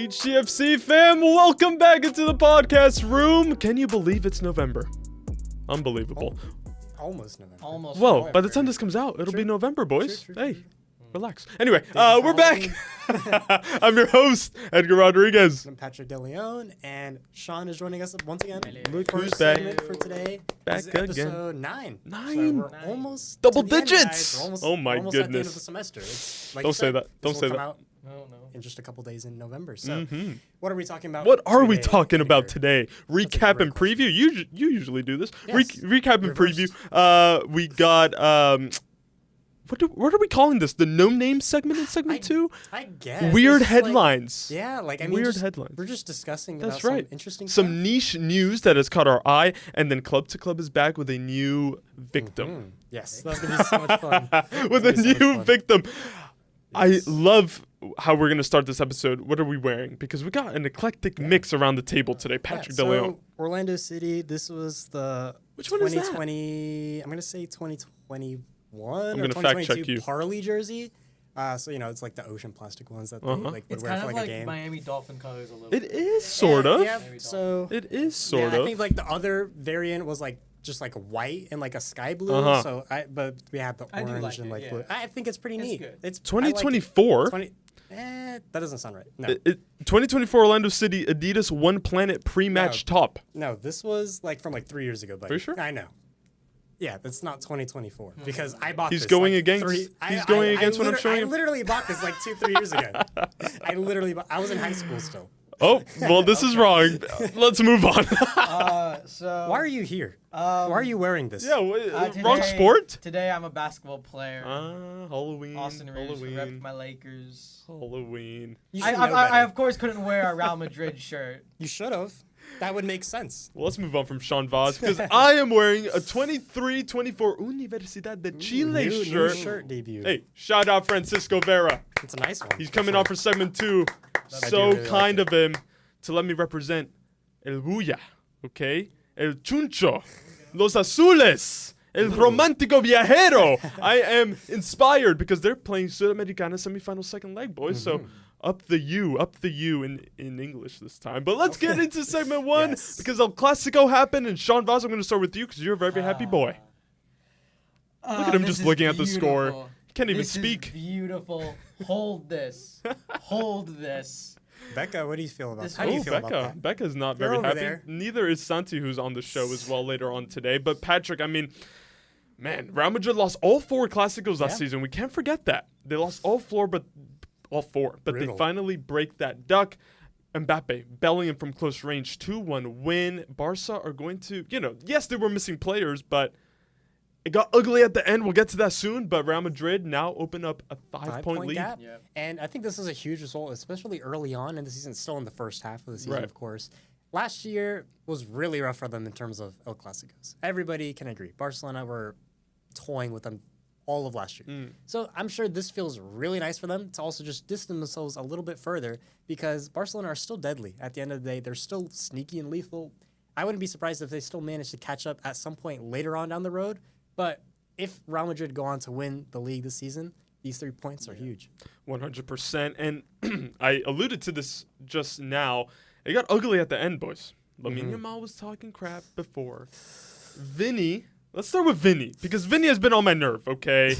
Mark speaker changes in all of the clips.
Speaker 1: HTFC fam, welcome back into the podcast room. Can you believe it's November? Unbelievable.
Speaker 2: Almost November.
Speaker 3: Almost.
Speaker 1: Well,
Speaker 3: November.
Speaker 1: by the time this comes out, it'll be November, boys.
Speaker 2: True.
Speaker 1: Hey, relax. Anyway, we're back. I'm your host, Edgar Rodriguez.
Speaker 2: I'm Patrick Deleon, and Sean is joining us once again.
Speaker 1: Look who's
Speaker 2: First
Speaker 1: back.
Speaker 2: segment for today.
Speaker 1: Back
Speaker 2: This is
Speaker 1: again.
Speaker 2: episode 9.
Speaker 1: Nine.
Speaker 2: So we're almost
Speaker 1: Double
Speaker 2: to the end,
Speaker 1: digits.
Speaker 2: guys. We're almost,
Speaker 1: Oh my
Speaker 2: almost at the end
Speaker 1: goodness.
Speaker 2: of the semester. It's, like
Speaker 1: Don't
Speaker 2: you
Speaker 1: say
Speaker 2: said,
Speaker 1: that. Don't
Speaker 2: this
Speaker 1: say
Speaker 2: will
Speaker 1: that.
Speaker 2: come out
Speaker 3: No.
Speaker 2: in just a couple days in November. So what are we talking about?
Speaker 1: What are we
Speaker 2: today,
Speaker 1: talking about
Speaker 2: Edgar?
Speaker 1: today? Recap and preview. You usually do this.
Speaker 2: Yes.
Speaker 1: Recap and
Speaker 2: Reversed.
Speaker 1: preview. We got what are we calling this? The no name segment in segment 2?
Speaker 2: I guess.
Speaker 1: Weird
Speaker 2: It's just
Speaker 1: headlines.
Speaker 2: Like, yeah, like I mean,
Speaker 1: Weird
Speaker 2: just-
Speaker 1: headlines.
Speaker 2: We're just discussing
Speaker 1: That's
Speaker 2: about
Speaker 1: right.
Speaker 2: some interesting
Speaker 1: Some niche news that has caught our eye, and then Club to Club is back with a new victim.
Speaker 2: Yes, that's gonna be so much fun.
Speaker 1: With a
Speaker 2: It's gonna be so much
Speaker 1: new
Speaker 2: fun.
Speaker 1: victim. I
Speaker 2: Yes.
Speaker 1: love how we're gonna start this episode. What are we wearing? Because we got an eclectic mix around the table today. Patrick
Speaker 2: Yeah,
Speaker 1: DeLeon.
Speaker 2: so Orlando City. This was the
Speaker 1: Which one is that?
Speaker 2: 2020. I'm gonna say 2021
Speaker 1: I'm
Speaker 2: or
Speaker 1: gonna fact check
Speaker 2: 2022
Speaker 1: you.
Speaker 2: Parley jersey. So it's like the ocean plastic ones that they like would
Speaker 3: It's
Speaker 2: wear
Speaker 3: kind
Speaker 2: for
Speaker 3: of
Speaker 2: like
Speaker 3: like
Speaker 2: a game.
Speaker 3: Miami Dolphin colors a little
Speaker 1: It
Speaker 3: bit.
Speaker 1: is sort of.
Speaker 2: Yeah, so
Speaker 1: It is sort
Speaker 2: yeah,
Speaker 1: of.
Speaker 2: I think like the other variant was like just like white and like a sky blue.
Speaker 1: Uh-huh.
Speaker 2: So but we had the
Speaker 3: I do
Speaker 2: orange
Speaker 3: like
Speaker 2: and
Speaker 3: it,
Speaker 2: like
Speaker 3: yeah.
Speaker 2: blue. I think it's pretty
Speaker 3: It's
Speaker 2: neat.
Speaker 3: good.
Speaker 2: It's
Speaker 1: 2024.
Speaker 2: 20, that doesn't sound right. No.
Speaker 1: 2024 Orlando City Adidas One Planet pre-match top.
Speaker 2: No, this was like from like 3 years ago, buddy.
Speaker 1: Are you sure?
Speaker 2: I know. Yeah, that's not 2024 because I bought
Speaker 1: He's
Speaker 2: this.
Speaker 1: going
Speaker 2: like
Speaker 1: against- he's going against what I'm showing
Speaker 2: I
Speaker 1: him.
Speaker 2: literally bought this like 2-3 years ago. I was in high school still.
Speaker 1: Oh, well, this is wrong. Let's move on.
Speaker 3: So
Speaker 2: Why are you here? Why are you wearing this?
Speaker 1: Yeah, wrong
Speaker 3: today-
Speaker 1: sport?
Speaker 3: Today I'm a basketball player.
Speaker 1: Halloween.
Speaker 3: Austin Reeves rep
Speaker 1: Halloween.
Speaker 3: my Lakers.
Speaker 1: Halloween.
Speaker 2: You
Speaker 3: I,
Speaker 2: should
Speaker 3: I,
Speaker 2: know
Speaker 3: I,
Speaker 2: better.
Speaker 3: I of course couldn't wear a Real Madrid shirt.
Speaker 2: You should have. That would make sense.
Speaker 1: Well, let's move on from Sean Vaz because I am wearing a 23-24 Universidad de Chile
Speaker 2: New shirt debut.
Speaker 1: Hey, shout out Francisco Vera.
Speaker 2: It's a nice one.
Speaker 1: He's coming off for segment 2.
Speaker 2: I
Speaker 1: So
Speaker 2: do really
Speaker 1: kind
Speaker 2: like
Speaker 1: of him to let me represent El Buya, okay? El Chuncho, Los Azules, El Romántico Viajero. I am inspired because they're playing Sudamericana semifinal second leg, boys. So up the U in English this time. But let's get into segment 1
Speaker 2: Yes.
Speaker 1: because El Clasico happened. And Sean Vaz, I'm going to start with you because you're a very happy boy. Look at him
Speaker 3: This
Speaker 1: just
Speaker 3: is
Speaker 1: looking at the score.
Speaker 3: beautiful.
Speaker 1: He can't even
Speaker 3: This is
Speaker 1: speak.
Speaker 3: beautiful. Hold this. Hold this.
Speaker 2: Becca, what do you feel about
Speaker 3: This-
Speaker 2: that? How do you
Speaker 1: Oh,
Speaker 2: feel about
Speaker 1: Becca.
Speaker 2: that?
Speaker 1: Becca's not
Speaker 2: You're
Speaker 1: very
Speaker 2: over
Speaker 1: happy.
Speaker 2: there.
Speaker 1: Neither is Santi, who's on the show as well later on today. But Patrick, I mean, man, Real Madrid lost all 4 Clásicos last
Speaker 2: Yeah.
Speaker 1: season. We can't forget that. They lost all 4, but they
Speaker 2: Brutal.
Speaker 1: finally break that duck. Mbappe, Bellingham from close range, 2-1 win. Barca are going to, yes, they were missing players, but it got ugly at the end. We'll get to that soon. But Real Madrid now open up a 5-point lead.
Speaker 2: Gap.
Speaker 3: Yeah.
Speaker 2: And I think this is a huge result, especially early on in the season, still in the first half of the season,
Speaker 1: Right.
Speaker 2: of course. Last year was really rough for them in terms of El Clásicos. Everybody can agree. Barcelona were toying with them all of last year. So I'm sure this feels really nice for them to also just distance themselves a little bit further because Barcelona are still deadly. At the end of the day, they're still sneaky and lethal. I wouldn't be surprised if they still manage to catch up at some point later on down the road. But if Real Madrid go on to win the league this season, these 3 points are huge.
Speaker 1: 100%. And I alluded to this just now. It got ugly at the end, boys. Lamine Yamal was talking crap before. Vinny, let's start with Vinny, because Vinny has been on my nerve, okay?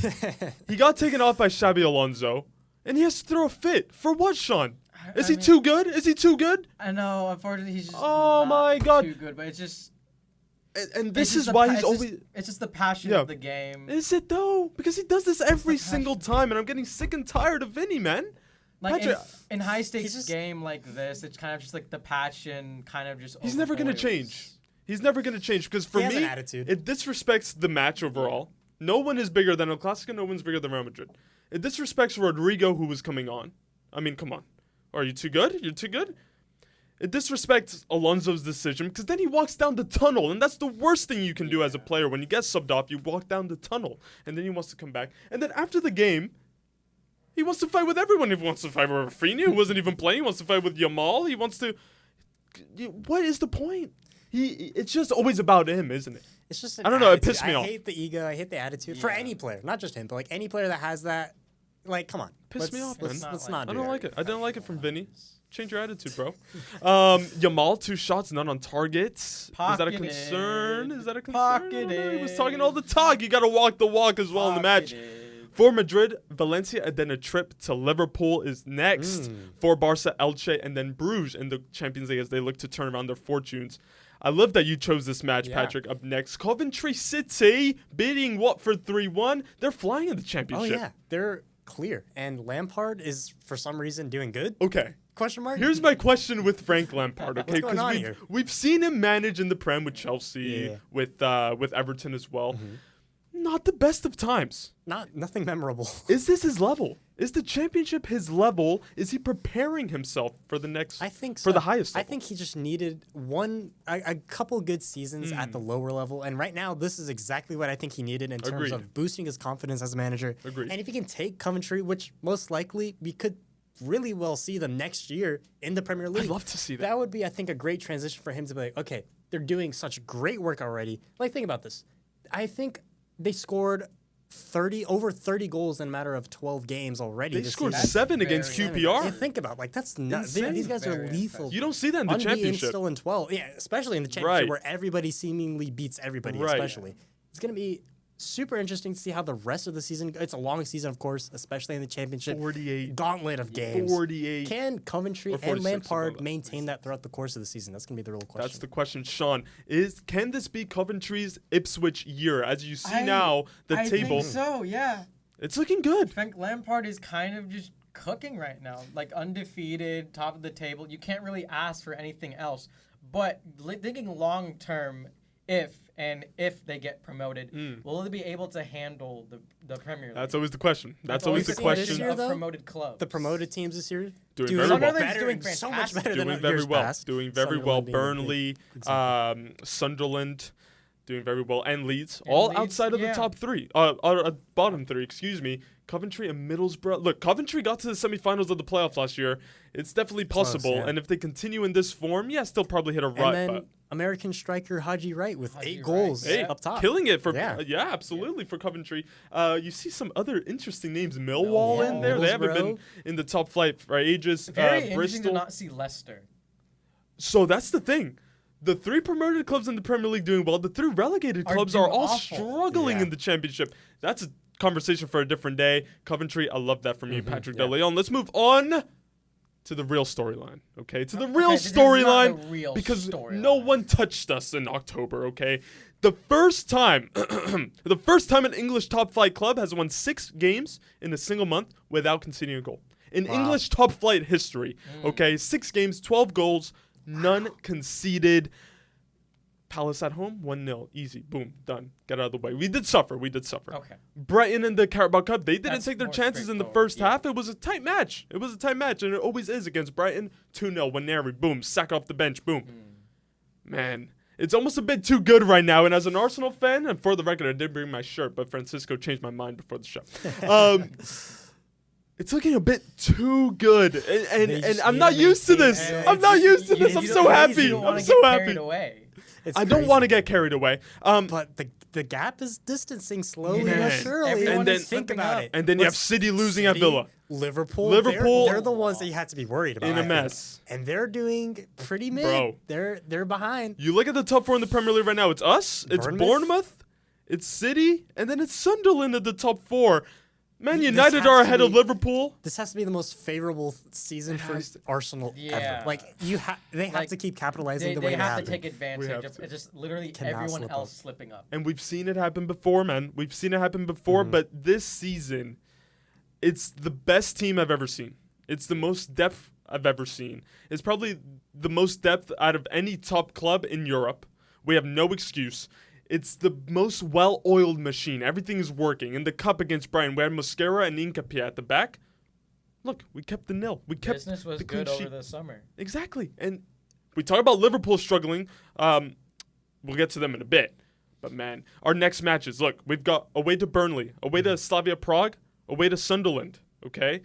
Speaker 1: He got taken off by Xabi Alonso, and he has to throw a fit. For what, Sean? Is he too good? Is he too good?
Speaker 3: I know, unfortunately, he's just
Speaker 1: Oh
Speaker 3: not
Speaker 1: my God.
Speaker 3: too good, but it's just...
Speaker 1: And this
Speaker 3: it's just
Speaker 1: is
Speaker 3: the
Speaker 1: why
Speaker 3: pa-
Speaker 1: he's
Speaker 3: it's
Speaker 1: always...
Speaker 3: Just, it's just the passion
Speaker 1: Yeah.
Speaker 3: of the game.
Speaker 1: Is it, though? Because he does this every single time, and I'm getting sick and tired of Vinny, man.
Speaker 3: Like in,
Speaker 1: Patrick-
Speaker 3: in high stakes
Speaker 2: just-
Speaker 3: game like this, it's kind of just like the passion kind of just.
Speaker 1: He's never going to
Speaker 3: overboils.
Speaker 1: change. He's never going to change because for
Speaker 2: He has
Speaker 1: me,
Speaker 2: an attitude.
Speaker 1: it disrespects the match overall. No one is bigger than El Clasico. No one's bigger than Real Madrid. It disrespects Rodrigo, who was coming on. I mean, come on. Are you too good? You're too good? It disrespects Alonso's decision because then he walks down the tunnel, and that's the worst thing you can do as a player. When you get subbed off, you walk down the tunnel, and then he wants to come back. And then after the game, he wants to fight with everyone. He wants to fight with Rafinha, who wasn't even playing. He wants to fight with Yamal. He wants to... What is the point? It's just always about him, isn't it?
Speaker 2: It's just an
Speaker 1: I don't know, it
Speaker 2: attitude.
Speaker 1: pissed me off.
Speaker 2: I hate the ego. I hate the attitude for any player, not just him, but like any player that has that. Like, come on.
Speaker 1: Pissed me off, man.
Speaker 2: Let's
Speaker 3: Not
Speaker 2: not
Speaker 1: I
Speaker 2: do
Speaker 1: don't
Speaker 2: that.
Speaker 1: like it. I didn't like it from Vinny. Change your attitude, bro. Yamal, 2 shots, none on target. Is that a concern? Is that a concern? I don't know. He was talking all the talk. You got to walk the walk as well in the match. For Madrid, Valencia, and then a trip to Liverpool is next. For Barca, Elche, and then Bruges in the Champions League as they look to turn around their fortunes. I love that you chose this match,
Speaker 2: Yeah.
Speaker 1: Patrick. Up next, Coventry City beating Watford 3-1. They're flying in the
Speaker 2: Oh,
Speaker 1: championship.
Speaker 2: yeah. They're clear. And Lampard is, for some reason, doing good?
Speaker 1: Okay.
Speaker 2: Question mark?
Speaker 1: Here's my question with Frank Lampard, okay?
Speaker 2: What's going on
Speaker 1: Because
Speaker 2: here?
Speaker 1: we've seen him manage in the Prem with Chelsea,
Speaker 2: Yeah.
Speaker 1: with Everton as well. Not the best of times.
Speaker 2: Nothing memorable.
Speaker 1: Is this his level? Is the championship his level? Is he preparing himself for the next?
Speaker 2: I think so.
Speaker 1: For the highest
Speaker 2: I
Speaker 1: level?
Speaker 2: think he just needed a couple good seasons at the lower level, and right now this is exactly what I think he needed in terms
Speaker 1: Agreed.
Speaker 2: of boosting his confidence as a manager.
Speaker 1: Agreed.
Speaker 2: And if he can take Coventry, which most likely we could really well see them next year in the Premier League.
Speaker 1: I'd love to see that.
Speaker 2: That would be, I think, a great transition for him to be like, okay, they're doing such great work already. Like, think about this. I think they scored over 30 goals in a matter of 12 games already.
Speaker 1: They
Speaker 2: this
Speaker 1: scored
Speaker 2: season.
Speaker 1: 7 against
Speaker 3: very
Speaker 1: QPR.
Speaker 2: Yeah, think about that's nuts.
Speaker 1: Insane.
Speaker 2: These guys are
Speaker 3: Very
Speaker 2: lethal.
Speaker 1: You don't see that in the
Speaker 2: Unbeaten
Speaker 1: championship.
Speaker 2: still in 12. Yeah, especially in the championship
Speaker 1: Right.
Speaker 2: where everybody seemingly beats everybody,
Speaker 1: Right.
Speaker 2: especially. It's going to be super interesting to see how the rest of the season, it's a long season, of course, especially in the championship.
Speaker 1: 48.
Speaker 2: Gauntlet of games.
Speaker 1: 48.
Speaker 2: Can Coventry
Speaker 1: Or
Speaker 2: and
Speaker 1: 46,
Speaker 2: Lampard
Speaker 1: something like
Speaker 2: maintain that throughout the course of the season? That's going to be the real question.
Speaker 1: That's the question, Sean. Can this be Coventry's Ipswich year? As you see now, the
Speaker 3: I
Speaker 1: table,
Speaker 3: think so, yeah.
Speaker 1: it's looking good.
Speaker 3: Frank Lampard is kind of just cooking right now. Like, undefeated, top of the table. You can't really ask for anything else. But thinking long term, if they get promoted, will they be able to handle the Premier League?
Speaker 1: That's always the question. That's always the
Speaker 2: seen this
Speaker 1: question.
Speaker 2: year, though?
Speaker 3: Promoted clubs.
Speaker 2: The promoted teams this year
Speaker 1: Doing very well.
Speaker 3: Sunderland's
Speaker 2: better,
Speaker 3: doing
Speaker 2: so much
Speaker 3: fantastic.
Speaker 2: better than
Speaker 1: Doing very
Speaker 2: years
Speaker 1: well.
Speaker 2: past.
Speaker 1: Doing very well.
Speaker 2: Sunderland being the big
Speaker 1: Burnley, Sunderland, doing very well, and Leeds, all
Speaker 3: Leeds,
Speaker 1: outside of the
Speaker 3: yeah.
Speaker 1: top 3, bottom 3. Excuse me. Coventry and Middlesbrough. Look, Coventry got to the semifinals of the playoffs last year. It's definitely possible,
Speaker 2: yeah.
Speaker 1: and if they continue in this form, yes, they'll probably hit a
Speaker 2: And
Speaker 1: rut.
Speaker 2: then
Speaker 1: But
Speaker 2: American striker Haji Wright with
Speaker 3: Haji
Speaker 2: 8
Speaker 3: Wright,
Speaker 2: goals
Speaker 1: hey,
Speaker 2: up top.
Speaker 1: killing it for
Speaker 2: Yeah.
Speaker 1: absolutely for Coventry. You see some other interesting names. Millwall in there. They haven't been
Speaker 2: Middlesbrough.
Speaker 1: in the top flight for ages.
Speaker 3: Very interesting
Speaker 1: Bristol.
Speaker 3: to not see Leicester.
Speaker 1: So that's the thing. The 3 promoted clubs in the Premier League doing well. The 3 relegated
Speaker 3: Are
Speaker 1: clubs
Speaker 3: doing
Speaker 1: are all
Speaker 3: awful.
Speaker 1: struggling
Speaker 2: Yeah.
Speaker 1: in the championship. That's a conversation for a different day. Coventry, I love that from you, Patrick
Speaker 2: yeah.
Speaker 1: Deleon. Let's move on to the real storyline, okay? To the real
Speaker 3: this is not
Speaker 1: storyline,
Speaker 3: the real
Speaker 1: because
Speaker 3: storyline.
Speaker 1: no one touched us in October, okay? The first time, an English top flight club has won 6 games in a single month without conceding a goal. In English top flight history, okay? 6 games, 12 goals, none conceded. Palace at home, 1-0, easy, boom, done. Get out of the way. We did suffer.
Speaker 3: Okay.
Speaker 1: Brighton in the Carabao Cup, they didn't
Speaker 3: That's
Speaker 1: take their
Speaker 3: more
Speaker 1: chances in the
Speaker 3: straightforward,
Speaker 1: first
Speaker 3: yeah.
Speaker 1: half. It was a tight match. And it always is against Brighton. 2-0, Waneri, boom, sack off the bench, boom. Man, it's almost a bit too good right now. And as an Arsenal fan, and for the record, I did bring my shirt, but Francisco changed my mind before the show. It's looking a bit too good. And
Speaker 2: just
Speaker 1: I'm
Speaker 2: need
Speaker 1: not
Speaker 2: to
Speaker 1: used to
Speaker 2: maintain-
Speaker 1: this.
Speaker 2: Yeah,
Speaker 1: I'm not used to
Speaker 3: You-
Speaker 1: this. I'm
Speaker 3: you
Speaker 1: so
Speaker 3: don't-
Speaker 1: happy.
Speaker 3: You don't wanna
Speaker 1: I'm so
Speaker 3: get
Speaker 1: happy.
Speaker 3: carried away.
Speaker 2: It's
Speaker 1: I don't
Speaker 2: crazy.
Speaker 1: want to get carried away.
Speaker 2: But the gap is distancing slowly
Speaker 1: Man.
Speaker 2: but surely.
Speaker 3: Everyone
Speaker 1: And then-
Speaker 3: is
Speaker 2: think
Speaker 3: slipping
Speaker 2: about
Speaker 3: up.
Speaker 2: it.
Speaker 1: And then you have
Speaker 2: Let's-
Speaker 1: City losing at
Speaker 2: City,
Speaker 1: Villa.
Speaker 2: Liverpool. They're the ones that you had to be worried about.
Speaker 1: In a
Speaker 2: I think.
Speaker 1: mess.
Speaker 2: And they're doing pretty mid.
Speaker 1: Bro.
Speaker 2: They're behind.
Speaker 1: You look at the top 4 in the Premier League right now. It's us, it's Bournemouth, it's City, and then it's Sunderland at the top 4. Man
Speaker 2: This
Speaker 1: United
Speaker 2: has
Speaker 1: are
Speaker 2: to
Speaker 1: ahead of
Speaker 2: be-
Speaker 1: Liverpool.
Speaker 2: This has to be the most favorable season for
Speaker 1: has to-
Speaker 2: Arsenal
Speaker 3: Yeah.
Speaker 2: ever. Like they have
Speaker 3: Like,
Speaker 2: to keep capitalizing the way
Speaker 3: They
Speaker 2: they
Speaker 3: have
Speaker 2: have
Speaker 3: to take advantage
Speaker 1: have
Speaker 3: of
Speaker 1: to.
Speaker 3: it's just literally
Speaker 2: Cannot
Speaker 3: everyone
Speaker 2: slip
Speaker 3: else
Speaker 2: up.
Speaker 3: slipping up.
Speaker 1: And we've seen it happen before, man. We've seen it happen before, but this season, it's the best team I've ever seen. It's the most depth I've ever seen. It's probably the most depth out of any top club in Europe. We have no excuse. It's the most well-oiled machine. Everything is working. In the cup against Brighton, we had Mosquera and Nketiah at the back. Look, we kept the nil. We kept
Speaker 3: Business was
Speaker 1: the clean
Speaker 3: good
Speaker 1: sheet.
Speaker 3: over the summer.
Speaker 1: Exactly. And we talk about Liverpool struggling. We'll get to them in a bit. But, man, our next matches. Look, we've got away to Burnley, away to Slavia Prague, away to Sunderland, okay?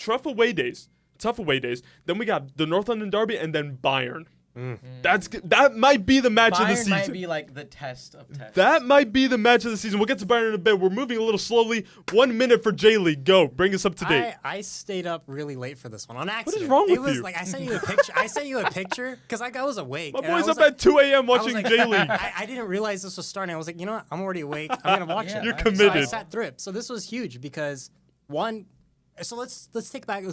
Speaker 1: Tough away days. Then we got the North London Derby and then Bayern. That might be the match of the
Speaker 3: Bayern
Speaker 1: season.
Speaker 3: might be like the test of tests.
Speaker 1: That might be the match of the season. We'll get to Bayern in a bit. We're moving a little slowly. 1 minute for J-League. Go. Bring us up to date.
Speaker 2: I stayed up really late for this one on accident.
Speaker 1: What is wrong with
Speaker 2: it was
Speaker 1: you?
Speaker 2: Like I sent you a picture. I sent you a picture because I was awake.
Speaker 1: My
Speaker 2: and I
Speaker 1: boy's
Speaker 2: was
Speaker 1: up
Speaker 2: like-
Speaker 1: at 2 a.m.
Speaker 2: I was
Speaker 1: watching
Speaker 2: like-
Speaker 1: J-League.
Speaker 2: I didn't realize this was starting. I was like, you know what? I'm already awake. I'm gonna watch it.
Speaker 1: You're
Speaker 3: I-
Speaker 1: committed.
Speaker 2: So I sat through it. So this was huge because one. So let's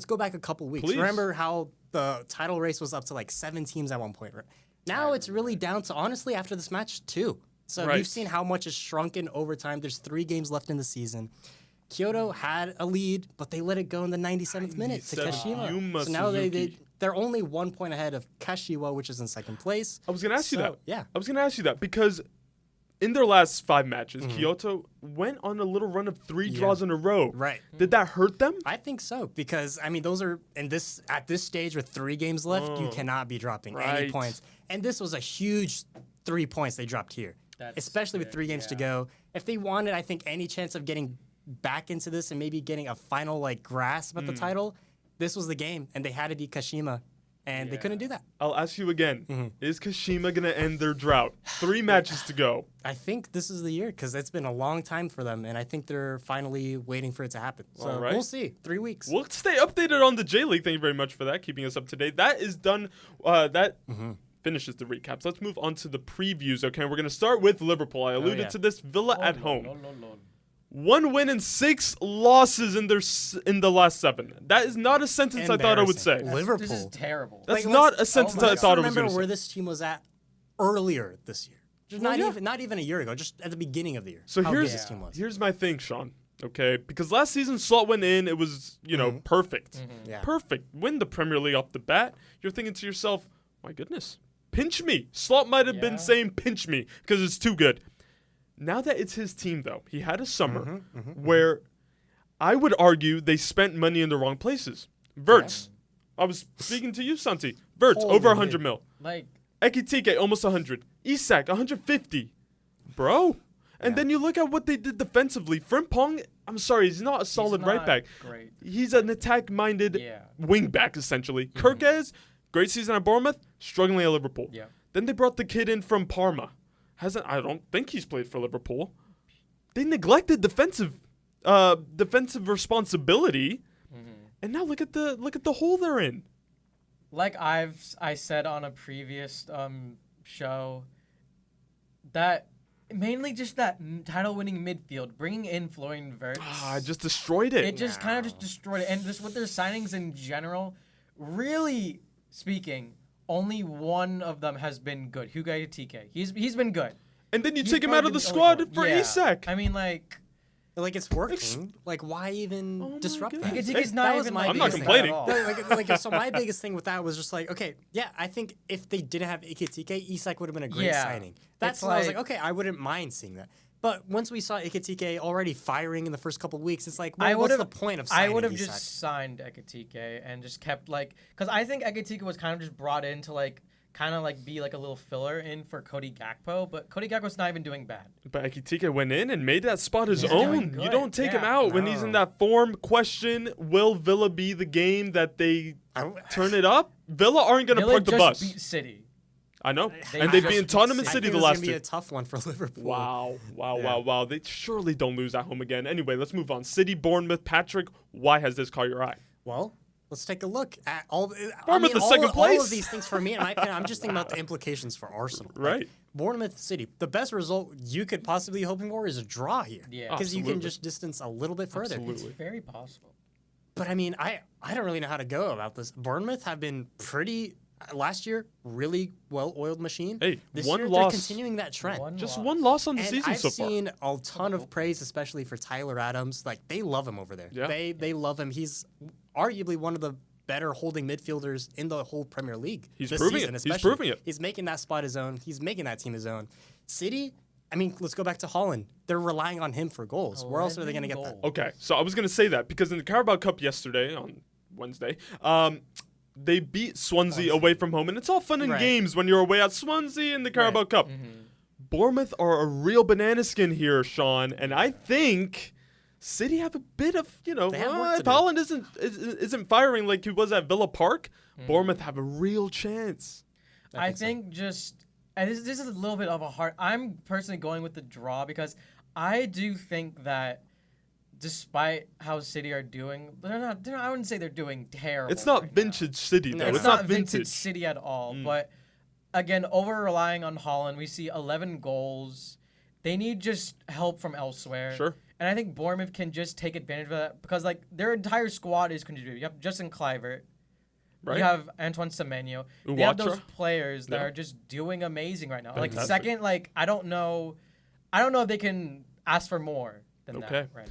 Speaker 2: go back a couple weeks.
Speaker 1: Please.
Speaker 2: Remember how the title race was up to like 7 teams at one point, right? Now it's really down to, honestly, after this match, 2. So
Speaker 1: Right.
Speaker 2: you've seen how much is shrunken over time. There's 3 games left in the season. Kyoto had a lead, but they let it go in the 97th minute to
Speaker 1: 97th.
Speaker 2: Kashima.
Speaker 1: Yuma
Speaker 2: So now
Speaker 1: Suzuki.
Speaker 2: they're only 1 point ahead of Kashiwa, which is in second place.
Speaker 1: I was going to ask you that.
Speaker 2: Yeah.
Speaker 1: I was going to ask you that because in their last 5 matches, Kyoto went on a little run of 3 draws in a row.
Speaker 2: Right.
Speaker 1: Did that hurt them?
Speaker 2: I think so because I mean those are at this stage with 3 games left, you cannot be dropping any
Speaker 1: Right.
Speaker 2: points. And this was a huge 3 points they dropped here,
Speaker 3: That's
Speaker 2: especially with
Speaker 3: big,
Speaker 2: 3 games to
Speaker 3: yeah.
Speaker 2: go. If they wanted, I think any chance of getting back into this and maybe getting a final like grasp at the title, this was the game, and they had to beat Kashima, and they couldn't do that.
Speaker 1: I'll ask you again. Is Kashima going to end their drought? 3 matches to go.
Speaker 2: I think this is the year because it's been a long time for them, and I think they're finally waiting for it to happen. So
Speaker 1: All right.
Speaker 2: we'll see. 3 weeks.
Speaker 1: We'll stay updated on the J-League. Thank you very much for that, keeping us up to date. That is done. That finishes the recaps. Let's move on to the previews, okay? We're going to start with Liverpool. I alluded
Speaker 2: yeah.
Speaker 1: to this. Villa at home.
Speaker 3: Lol, lol, lol.
Speaker 1: 1 win and 6 losses in the last 7. That is not a sentence I thought I would say.
Speaker 2: Embarrassing. Liverpool.
Speaker 3: This is terrible.
Speaker 1: That's
Speaker 2: Like,
Speaker 1: not
Speaker 2: let's-
Speaker 1: a sentence
Speaker 3: my
Speaker 1: I
Speaker 3: God.
Speaker 1: thought I was
Speaker 2: remember
Speaker 1: going to
Speaker 2: where
Speaker 1: say.
Speaker 2: this team was at earlier this year. Just
Speaker 1: Well, yeah.
Speaker 2: not even a year ago, just at the beginning of the year.
Speaker 1: So
Speaker 2: how good
Speaker 1: here's
Speaker 2: this team was.
Speaker 1: here's my thing, Sean. Okay, because last season Slot went in, it was perfect,
Speaker 2: Yeah.
Speaker 1: perfect. Win the Premier League off the bat. You're thinking to yourself, my goodness, pinch me. Slot might have
Speaker 3: Yeah.
Speaker 1: been saying pinch me because it's too good. Now that it's his team, though, he had a summer where I would argue they spent money in the wrong places. Verts, I was speaking to you, Santi. Verts
Speaker 2: Holy
Speaker 1: over 100 mil.
Speaker 3: Like,
Speaker 1: Ekitike almost 100. Isak 150. Bro. And then you look at what they did defensively. Frimpong, I'm sorry, he's not a solid
Speaker 3: he's
Speaker 1: right
Speaker 3: not
Speaker 1: back.
Speaker 3: Great.
Speaker 1: He's an attack-minded
Speaker 3: Yeah.
Speaker 1: wing back, essentially. Kirkez, great season at Bournemouth, struggling at Liverpool.
Speaker 3: Yeah.
Speaker 1: Then they brought the kid in from Parma. I don't think he's played for Liverpool. They neglected defensive responsibility. And now look at the hole they're in.
Speaker 3: Like I said on a previous show, that mainly just that title-winning midfield, bringing in Florian Wirtz.
Speaker 1: I just destroyed it.
Speaker 3: It just kind of just destroyed it. And just with their signings in general, really speaking, only one of them has been good. Hugo Ekitike. He's been good.
Speaker 1: And then you
Speaker 3: He's
Speaker 1: take him out
Speaker 3: probably
Speaker 1: of the
Speaker 3: been
Speaker 1: squad
Speaker 3: only
Speaker 1: for
Speaker 3: one. Yeah.
Speaker 1: Isak.
Speaker 3: I mean, like,
Speaker 2: Like it's working. Like why even
Speaker 1: Oh my
Speaker 2: disrupt that?
Speaker 1: goodness.
Speaker 3: Ekitike's
Speaker 1: Hey,
Speaker 3: not
Speaker 2: that was
Speaker 3: even
Speaker 2: my
Speaker 3: like
Speaker 1: I'm not
Speaker 3: decent
Speaker 1: complaining.
Speaker 3: at all.
Speaker 2: So my biggest thing with that was just like, okay, yeah, I think if they didn't have Ikitike, Isak would have been a great
Speaker 3: Yeah.
Speaker 2: signing. That's
Speaker 3: It's
Speaker 2: why I was like,
Speaker 3: like-
Speaker 2: okay, I wouldn't mind seeing that. But once we saw Ikitike already firing in the first couple weeks, it's like, well,
Speaker 3: I
Speaker 2: what's
Speaker 3: would've-
Speaker 2: the point of signing
Speaker 3: I would have
Speaker 2: Isak?
Speaker 3: just signed Ekitike and just kept like, because I think Ekitike was kind of just brought in to like, kind of like be like a little filler in for Cody Gakpo, but Cody Gakpo's not even doing bad.
Speaker 1: But Ekitike went in and made that spot his
Speaker 3: He's
Speaker 1: own.
Speaker 3: doing
Speaker 1: You
Speaker 3: good,
Speaker 1: don't take him
Speaker 3: yeah.
Speaker 1: out when he's in
Speaker 2: No.
Speaker 1: that form. Question, will Villa be the game that they
Speaker 2: I-
Speaker 1: turn it up? Villa aren't going to
Speaker 3: Villa
Speaker 1: park the
Speaker 3: just
Speaker 1: bus.
Speaker 3: beat City.
Speaker 1: I know.
Speaker 3: They
Speaker 1: And they've
Speaker 3: just
Speaker 1: been
Speaker 3: beat
Speaker 1: Tottenham and
Speaker 3: City.
Speaker 2: I
Speaker 1: City
Speaker 2: think
Speaker 1: the
Speaker 2: it's
Speaker 1: last
Speaker 2: gonna be
Speaker 1: two.
Speaker 2: a tough one for Liverpool.
Speaker 1: Wow. They surely don't lose at home again. Anyway, let's move on. City, Bournemouth. Patrick, why has this caught your eye?
Speaker 2: Well, let's take a look at all.
Speaker 1: Bournemouth is second
Speaker 2: all
Speaker 1: place.
Speaker 2: of these things for me, in my opinion, I'm just thinking about the implications for Arsenal. Like,
Speaker 1: Right.
Speaker 2: Bournemouth City. The best result you could possibly be hoping for is a draw here.
Speaker 3: Yeah.
Speaker 2: Because you can
Speaker 1: Absolutely.
Speaker 2: just distance a little bit further.
Speaker 1: Absolutely.
Speaker 3: It's very possible.
Speaker 2: But I mean, I don't really know how to go about this. Bournemouth have been pretty last year, really well-oiled machine.
Speaker 1: Hey,
Speaker 2: this
Speaker 1: one
Speaker 2: year
Speaker 1: loss.
Speaker 2: they're continuing that trend.
Speaker 1: Just one loss on the
Speaker 2: And
Speaker 1: season
Speaker 2: I've
Speaker 1: so far.
Speaker 2: seen a ton of praise, especially for Tyler Adams. Like they love him over there.
Speaker 1: Yeah.
Speaker 2: They love him. He's arguably one of the better holding midfielders in the whole Premier League.
Speaker 1: He's
Speaker 2: this
Speaker 1: proving
Speaker 2: season,
Speaker 1: it. He's
Speaker 2: especially.
Speaker 1: proving it.
Speaker 2: He's making that spot his own. He's making that team his own. City, I mean, let's go back to Holland. They're relying on him for goals. Where else are they going to get that?
Speaker 1: Okay, so I was going to say that because in the Carabao Cup yesterday, on Wednesday, they beat Swansea away from home. And it's all fun and
Speaker 2: Right.
Speaker 1: games when you're away at Swansea in the Carabao Cup. Bournemouth are a real banana skin here, Sean. And I think City have a bit of,
Speaker 2: They have work to
Speaker 1: if
Speaker 2: do.
Speaker 1: Holland isn't firing like he was at Villa Park, Bournemouth have a real chance.
Speaker 3: I think and this is a little bit of a hard. I'm personally going with the draw because I do think that despite how City are doing, they're not. I wouldn't say they're doing terrible.
Speaker 1: It's not
Speaker 3: right
Speaker 1: vintage
Speaker 3: now.
Speaker 1: City though.
Speaker 3: No,
Speaker 1: it's not vintage
Speaker 3: City at all. But again, over relying on Holland, we see 11 goals. They need just help from elsewhere.
Speaker 1: Sure.
Speaker 3: And I think Bournemouth can just take advantage of that because like their entire squad is contributing. You have Justin Kluivert.
Speaker 1: Right.
Speaker 3: You have Antoine Semenyo. They have those players that are just doing amazing right now.
Speaker 1: Fantastic.
Speaker 3: Like second, like I don't know if they can ask for more than that right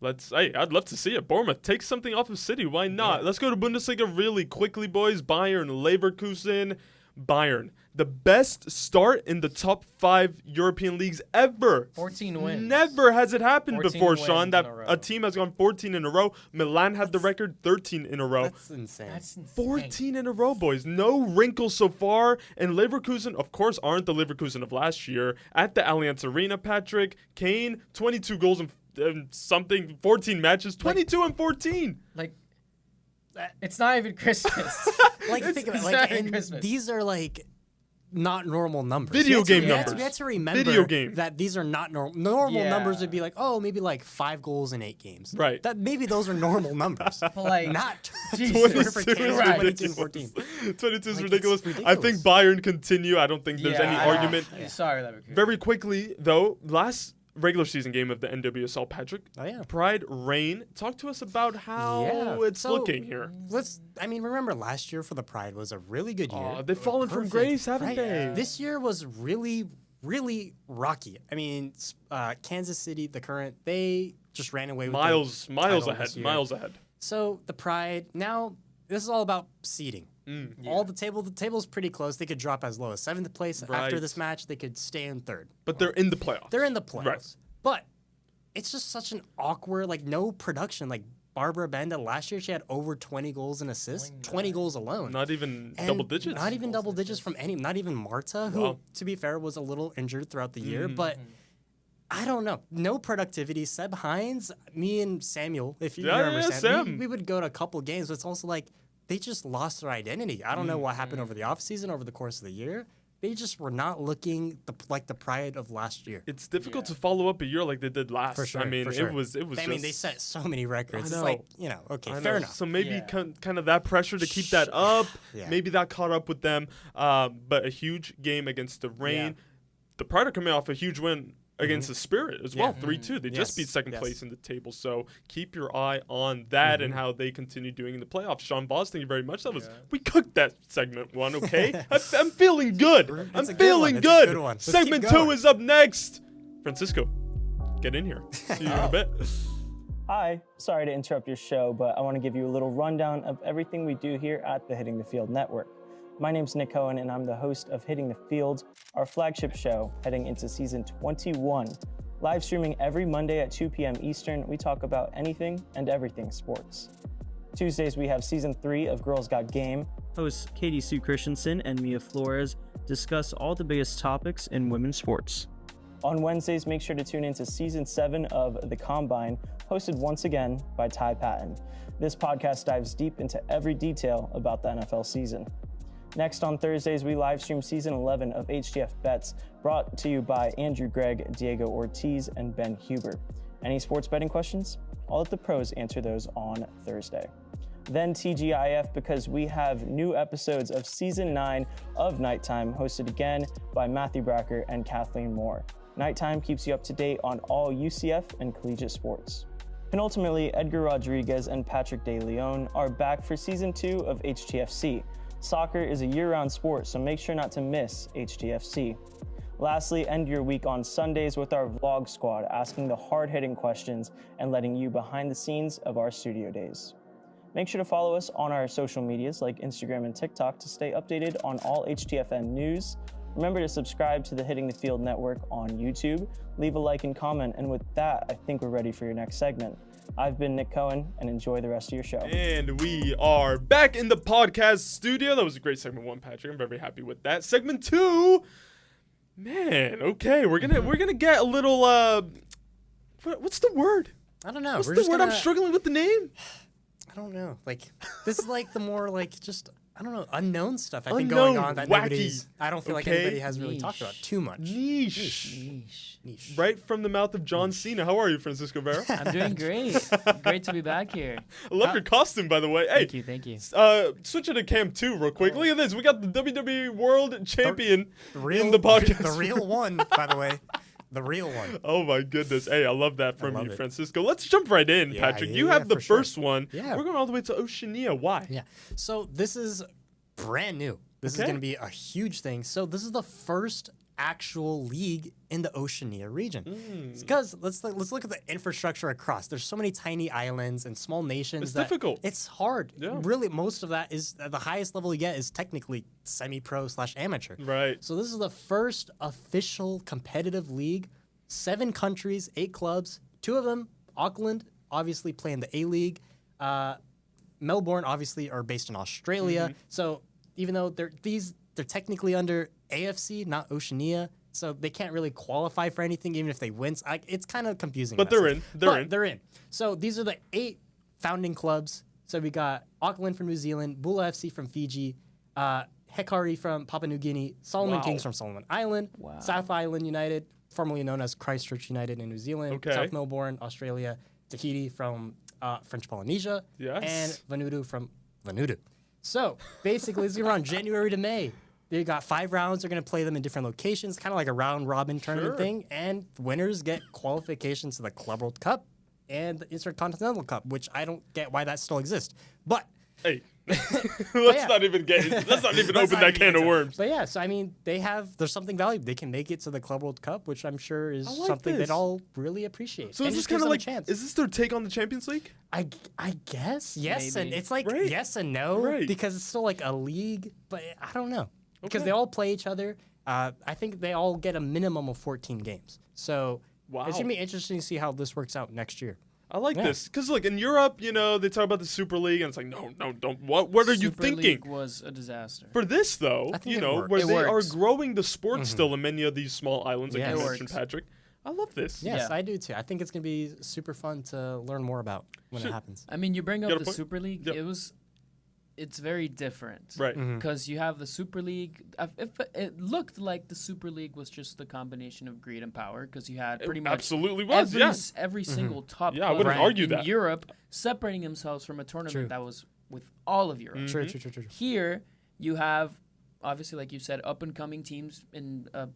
Speaker 3: now.
Speaker 1: I'd love to see it. Bournemouth, take something off of City. Why not? Yeah. Let's go to Bundesliga really quickly, boys. Bayern, Leverkusen. Bayern, the best start in the top 5 European leagues ever.
Speaker 3: 14 wins.
Speaker 1: Never has it happened before, Sean, that
Speaker 3: a
Speaker 1: team has gone 14 in a row. Milan had the record 13 in a row.
Speaker 2: That's insane.
Speaker 1: 14 in a row, boys. No wrinkles so far. And Leverkusen, of course, aren't the Leverkusen of last year. At the Allianz Arena, Patrick, Kane, 22 goals in something, 14 matches, 22 and 14.
Speaker 3: Like, it's not even Christmas.
Speaker 2: Like, think about it. Like, these are like not normal numbers.
Speaker 1: Video game numbers.
Speaker 2: We have to remember that these are not normal. Normal numbers would be like, maybe like 5 goals in 8 games.
Speaker 1: Right.
Speaker 2: That maybe those are normal numbers.
Speaker 3: Like,
Speaker 2: not
Speaker 1: 22
Speaker 2: and 14.
Speaker 1: 22 is ridiculous. I think Bayern continue. I don't think there's any argument.
Speaker 3: Sorry, that
Speaker 1: Very quickly though, last regular season game of the NWSL, Patrick.
Speaker 2: Oh yeah.
Speaker 1: Pride Reign. Talk to us about how it's looking here.
Speaker 2: Remember last year for the Pride was a really good year.
Speaker 1: They've fallen from grace, haven't they?
Speaker 2: Yeah. This year was really, really rocky. I mean, Kansas City, the current, they just ran away with
Speaker 1: miles ahead.
Speaker 2: So the Pride, now this is all about seeding. All the table's pretty close. They could drop as low as 7th place. After this match, they could stay in 3rd.
Speaker 1: But they're in the playoffs.
Speaker 2: They're in the playoffs.
Speaker 1: Right.
Speaker 2: But it's just such an awkward, like, no production. Like, Barbara Benda last year, she had over 20 goals and assists, 20 goals alone.
Speaker 1: Not even double digits.
Speaker 2: Not even double digits from not even Marta, who, to be fair, was a little injured throughout the year. But I don't know. No productivity. Seb Hines, me and Samuel, if you remember Sam, we would go to a couple games, but it's also like, they just lost their identity. I don't know what happened over the offseason, over the course of the year. They just were not looking like the Pride of last year.
Speaker 1: It's difficult to follow up a year like they did last.
Speaker 2: For sure,
Speaker 1: I mean, it was.
Speaker 2: I mean, they set so many records.
Speaker 1: I know.
Speaker 2: It's like, okay, fair enough.
Speaker 1: So maybe kind of that pressure to keep that up. Maybe that caught up with them. But a huge game against the Reign. Yeah. The Pride are coming off a huge win against the Spirit as well, 3-2. They just beat second place in the table. So keep your eye on that and how they continue doing in the playoffs. Sean Vaz, thank you very much. We cooked that segment 1, okay? I'm feeling good. I'm feeling good. Segment 2 is up next. Francisco, get in here. See you in a bit.
Speaker 4: Hi, sorry to interrupt your show, but I want to give you a little rundown of everything we do here at the Hitting the Field Network. My name's Nick Cohen, and I'm the host of Hitting the Field, our flagship show heading into season 21. Live streaming every Monday at 2 p.m. Eastern, we talk about anything and everything sports. Tuesdays, we have season 3 of Girls Got Game.
Speaker 5: Hosts Katie Sue Christensen and Mia Flores discuss all the biggest topics in women's sports.
Speaker 4: On Wednesdays, make sure to tune into season 7 of The Combine, hosted once again by Ty Patton. This podcast dives deep into every detail about the NFL season. Next on Thursdays, we live stream season 11 of HTF Bets, brought to you by Andrew Gregg, Diego Ortiz, and Ben Huber. Any sports betting questions? I'll let the pros answer those on Thursday. Then TGIF, because we have new episodes of season 9 of Nighttime, hosted again by Matthew Bracker and Kathleen Moore. Nighttime keeps you up to date on all UCF and collegiate sports. Penultimately, Edgar Rodriguez and Patrick Deleon are back for season 2 of HTFC. Soccer is a year-round sport, so make sure not to miss HTFC. Lastly, end your week on Sundays with our vlog squad, asking the hard-hitting questions and letting you behind the scenes of our studio days. Make sure to follow us on our social medias like Instagram and TikTok to stay updated on all HTFN news. Remember to subscribe to the Hitting the Field Network on YouTube, leave a like and comment, and with that, I think we're ready for your next segment. I've been Nick Cohen, and enjoy the rest of your show.
Speaker 1: And we are back in the podcast studio. That was a great segment 1, Patrick. I'm very happy with that. Segment 2, man. Okay, we're gonna get a little. What's the word?
Speaker 2: I don't know.
Speaker 1: What's the word? I'm struggling with the name.
Speaker 2: I don't know. Like, this is like the more like just. I don't know, unknown stuff I think
Speaker 1: Unknown,
Speaker 2: going on that
Speaker 1: wacky,
Speaker 2: I don't feel like
Speaker 1: okay?
Speaker 2: anybody has really talked about too much.
Speaker 1: Niche.
Speaker 2: Niche.
Speaker 1: Right from the mouth of John Cena. How are you, Francisco Vera?
Speaker 5: I'm doing great. Great to be back here.
Speaker 1: I love your costume, by the way. Hey,
Speaker 5: Thank you.
Speaker 1: switch it to Cam 2 real quick. Look at this. We got the WWE World Champion
Speaker 2: real,
Speaker 1: in the podcast.
Speaker 2: The real one, by the way. The real one.
Speaker 1: Oh my goodness. Hey, I love that from you,
Speaker 2: it.
Speaker 1: Francisco. Let's jump right in,
Speaker 2: Yeah,
Speaker 1: Patrick.
Speaker 2: yeah,
Speaker 1: You
Speaker 2: yeah,
Speaker 1: have the
Speaker 2: for sure.
Speaker 1: first one.
Speaker 2: Yeah.
Speaker 1: We're going all the way to Oceania. Why?
Speaker 2: Yeah. So this is brand new. This is
Speaker 1: Okay.
Speaker 2: going to be a huge thing. So this is the first actual league in the Oceania region. Because let's look at the infrastructure across. There's so many tiny islands and small nations.
Speaker 1: It's
Speaker 2: that
Speaker 1: difficult.
Speaker 2: It's hard.
Speaker 1: Yeah.
Speaker 2: Really, most of that is the highest level you get is technically semi-pro/amateur.
Speaker 1: Right.
Speaker 2: So this is the first official competitive league. 7 countries, 8 clubs. 2 of them, Auckland, obviously play in the A-League. Melbourne, obviously, are based in Australia. So even though they're technically under AFC, not Oceania, so they can't really qualify for anything, even if they win. It's kind of confusing.
Speaker 1: But they're in.
Speaker 2: They're in. So these are the 8 founding clubs. So we got Auckland from New Zealand, Bula FC from Fiji, Hekari from Papua New Guinea, Solomon
Speaker 1: Wow.
Speaker 2: Kings from Solomon Island, South Island United, formerly known as Christchurch United in New Zealand,
Speaker 1: Okay.
Speaker 2: South Melbourne, Australia, Tahiti from French Polynesia,
Speaker 1: Yes.
Speaker 2: and Vanuatu from Vanuatu. So basically, it's going to run January to May. They got 5 rounds. They're going to play them in different locations, kind of like a round-robin tournament
Speaker 1: Sure.
Speaker 2: thing. And winners get qualifications to the Club World Cup and the Intercontinental Cup, which I don't get why that still exists. But
Speaker 1: Hey, let's
Speaker 2: yeah.
Speaker 1: not even open
Speaker 2: Let's
Speaker 1: that
Speaker 2: not
Speaker 1: can
Speaker 2: even
Speaker 1: of
Speaker 2: get to
Speaker 1: worms.
Speaker 2: But yeah, so I mean, there's something valuable. They can make it to the Club World Cup, which I'm sure is
Speaker 1: I like
Speaker 2: something
Speaker 1: this.
Speaker 2: they'd all really appreciate.
Speaker 1: So
Speaker 2: and
Speaker 1: is this
Speaker 2: just gives
Speaker 1: kind of
Speaker 2: them a
Speaker 1: like,
Speaker 2: chance.
Speaker 1: is this their take on the Champions League?
Speaker 2: I guess yes, and
Speaker 5: Maybe.
Speaker 2: it's like
Speaker 1: Right.
Speaker 2: yes and no
Speaker 1: Right.
Speaker 2: because it's still like a league, but I don't know because
Speaker 1: Okay.
Speaker 2: they all play each other. I think they all get a minimum of 14 games, so
Speaker 1: Wow.
Speaker 2: it's gonna be interesting to see how this works out next year.
Speaker 1: I like
Speaker 2: Yeah.
Speaker 1: this because look in Europe, they talk about the Super League and it's like no, don't. What are you
Speaker 5: Super
Speaker 1: thinking?
Speaker 5: League was a disaster.
Speaker 1: For this though,
Speaker 2: I think it works.
Speaker 1: where
Speaker 5: It
Speaker 1: they
Speaker 5: works.
Speaker 1: are growing the sport still in many of these small islands, like
Speaker 2: Yes.
Speaker 1: you
Speaker 2: It
Speaker 1: mentioned,
Speaker 5: works.
Speaker 1: Patrick. I love this.
Speaker 2: Yes,
Speaker 5: Yeah.
Speaker 2: I do too. I think it's gonna be super fun to learn more about when
Speaker 1: Should-
Speaker 2: it happens.
Speaker 5: I mean, you bring
Speaker 1: Got
Speaker 5: up
Speaker 1: a
Speaker 5: the
Speaker 1: point?
Speaker 5: Super League.
Speaker 1: Yep.
Speaker 5: It's very different.
Speaker 1: Right.
Speaker 5: Because you have the Super League. If it looked like the Super League was just the combination of greed and power, because you had pretty much
Speaker 1: Absolutely was.
Speaker 5: every,
Speaker 1: Yeah.
Speaker 5: every single top
Speaker 1: Yeah, I
Speaker 5: club
Speaker 1: wouldn't argue
Speaker 5: in
Speaker 1: that.
Speaker 5: Europe separating themselves from a tournament
Speaker 2: True.
Speaker 5: that was with all of Europe.
Speaker 2: True. True.
Speaker 5: Here, you have, obviously, like you said, up-and-coming teams in a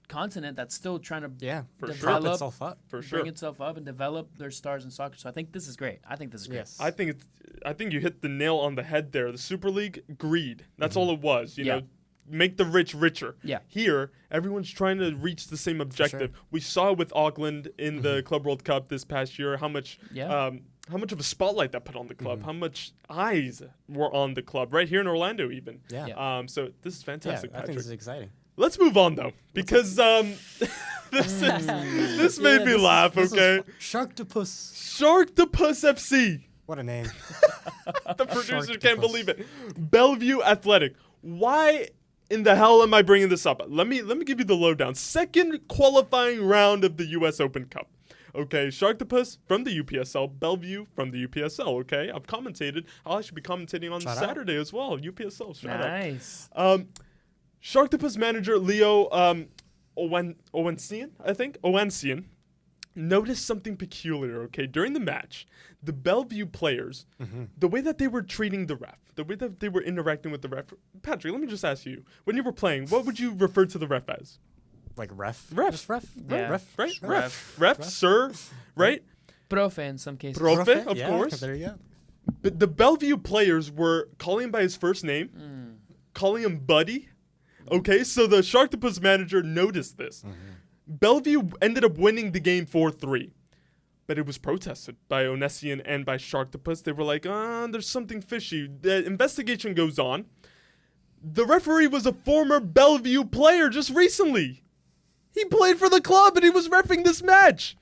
Speaker 5: continent that's still trying to
Speaker 2: Yeah,
Speaker 1: For sure.
Speaker 2: prop
Speaker 5: develop,
Speaker 2: itself up.
Speaker 1: For sure.
Speaker 5: bring itself up, and develop their stars in soccer. So I think this is great. I think this is great.
Speaker 2: Yes,
Speaker 1: I think you hit the nail on the head there. The Super League, greed. That's all it was. You
Speaker 5: Yeah.
Speaker 1: know, make the rich richer.
Speaker 5: Yeah.
Speaker 1: Here, everyone's trying to reach the same objective. We saw it with Auckland in the Club World Cup this past year. How much of a spotlight that put on the club. How much eyes were on the club right here in Orlando, even.
Speaker 2: Yeah.
Speaker 1: So this is
Speaker 2: Yeah,
Speaker 1: fantastic,
Speaker 2: I think
Speaker 1: Patrick.
Speaker 2: this is exciting.
Speaker 1: Let's move on though, because this made me laugh. Okay,
Speaker 2: Sharktopus.
Speaker 1: Sharktopus FC.
Speaker 2: What a name.
Speaker 1: The producer
Speaker 2: Sharktopus.
Speaker 1: can't believe it. Bellevue Athletic. Why in the hell am I bringing this up? Let me give you the lowdown. Second qualifying round of the U.S. Open Cup. Okay, Sharktopus from the UPSL, Bellevue from the UPSL. Okay, I've commentated. I'll actually be commentating on
Speaker 2: Shout out.
Speaker 1: Saturday as well. UPSL. Shout out.
Speaker 5: Nice.
Speaker 1: Sharktopus manager Leo Owensian, I think, noticed something peculiar, okay? During the match, the Bellevue players, the way that they were treating the ref, the way that they were interacting with the ref. Patrick, let me just ask you, when you were playing, what would you refer to the ref as?
Speaker 2: Like ref.
Speaker 1: Ref.
Speaker 2: Just ref.
Speaker 5: Yeah.
Speaker 2: Ref.
Speaker 1: Right?
Speaker 5: Ref.
Speaker 1: Sir, right?
Speaker 5: Profe in some cases.
Speaker 1: Profe, of
Speaker 2: yeah,
Speaker 1: course.
Speaker 2: There you go.
Speaker 1: But the Bellevue players were calling him by his first name, calling him Buddy. Okay, so the Sharktopus manager noticed this. Bellevue ended up winning the game 4-3. But it was protested by Onesian and by Sharktopus. They were like, there's something fishy. The investigation goes on. The referee was a former Bellevue player just recently. He played for the club and he was reffing this match.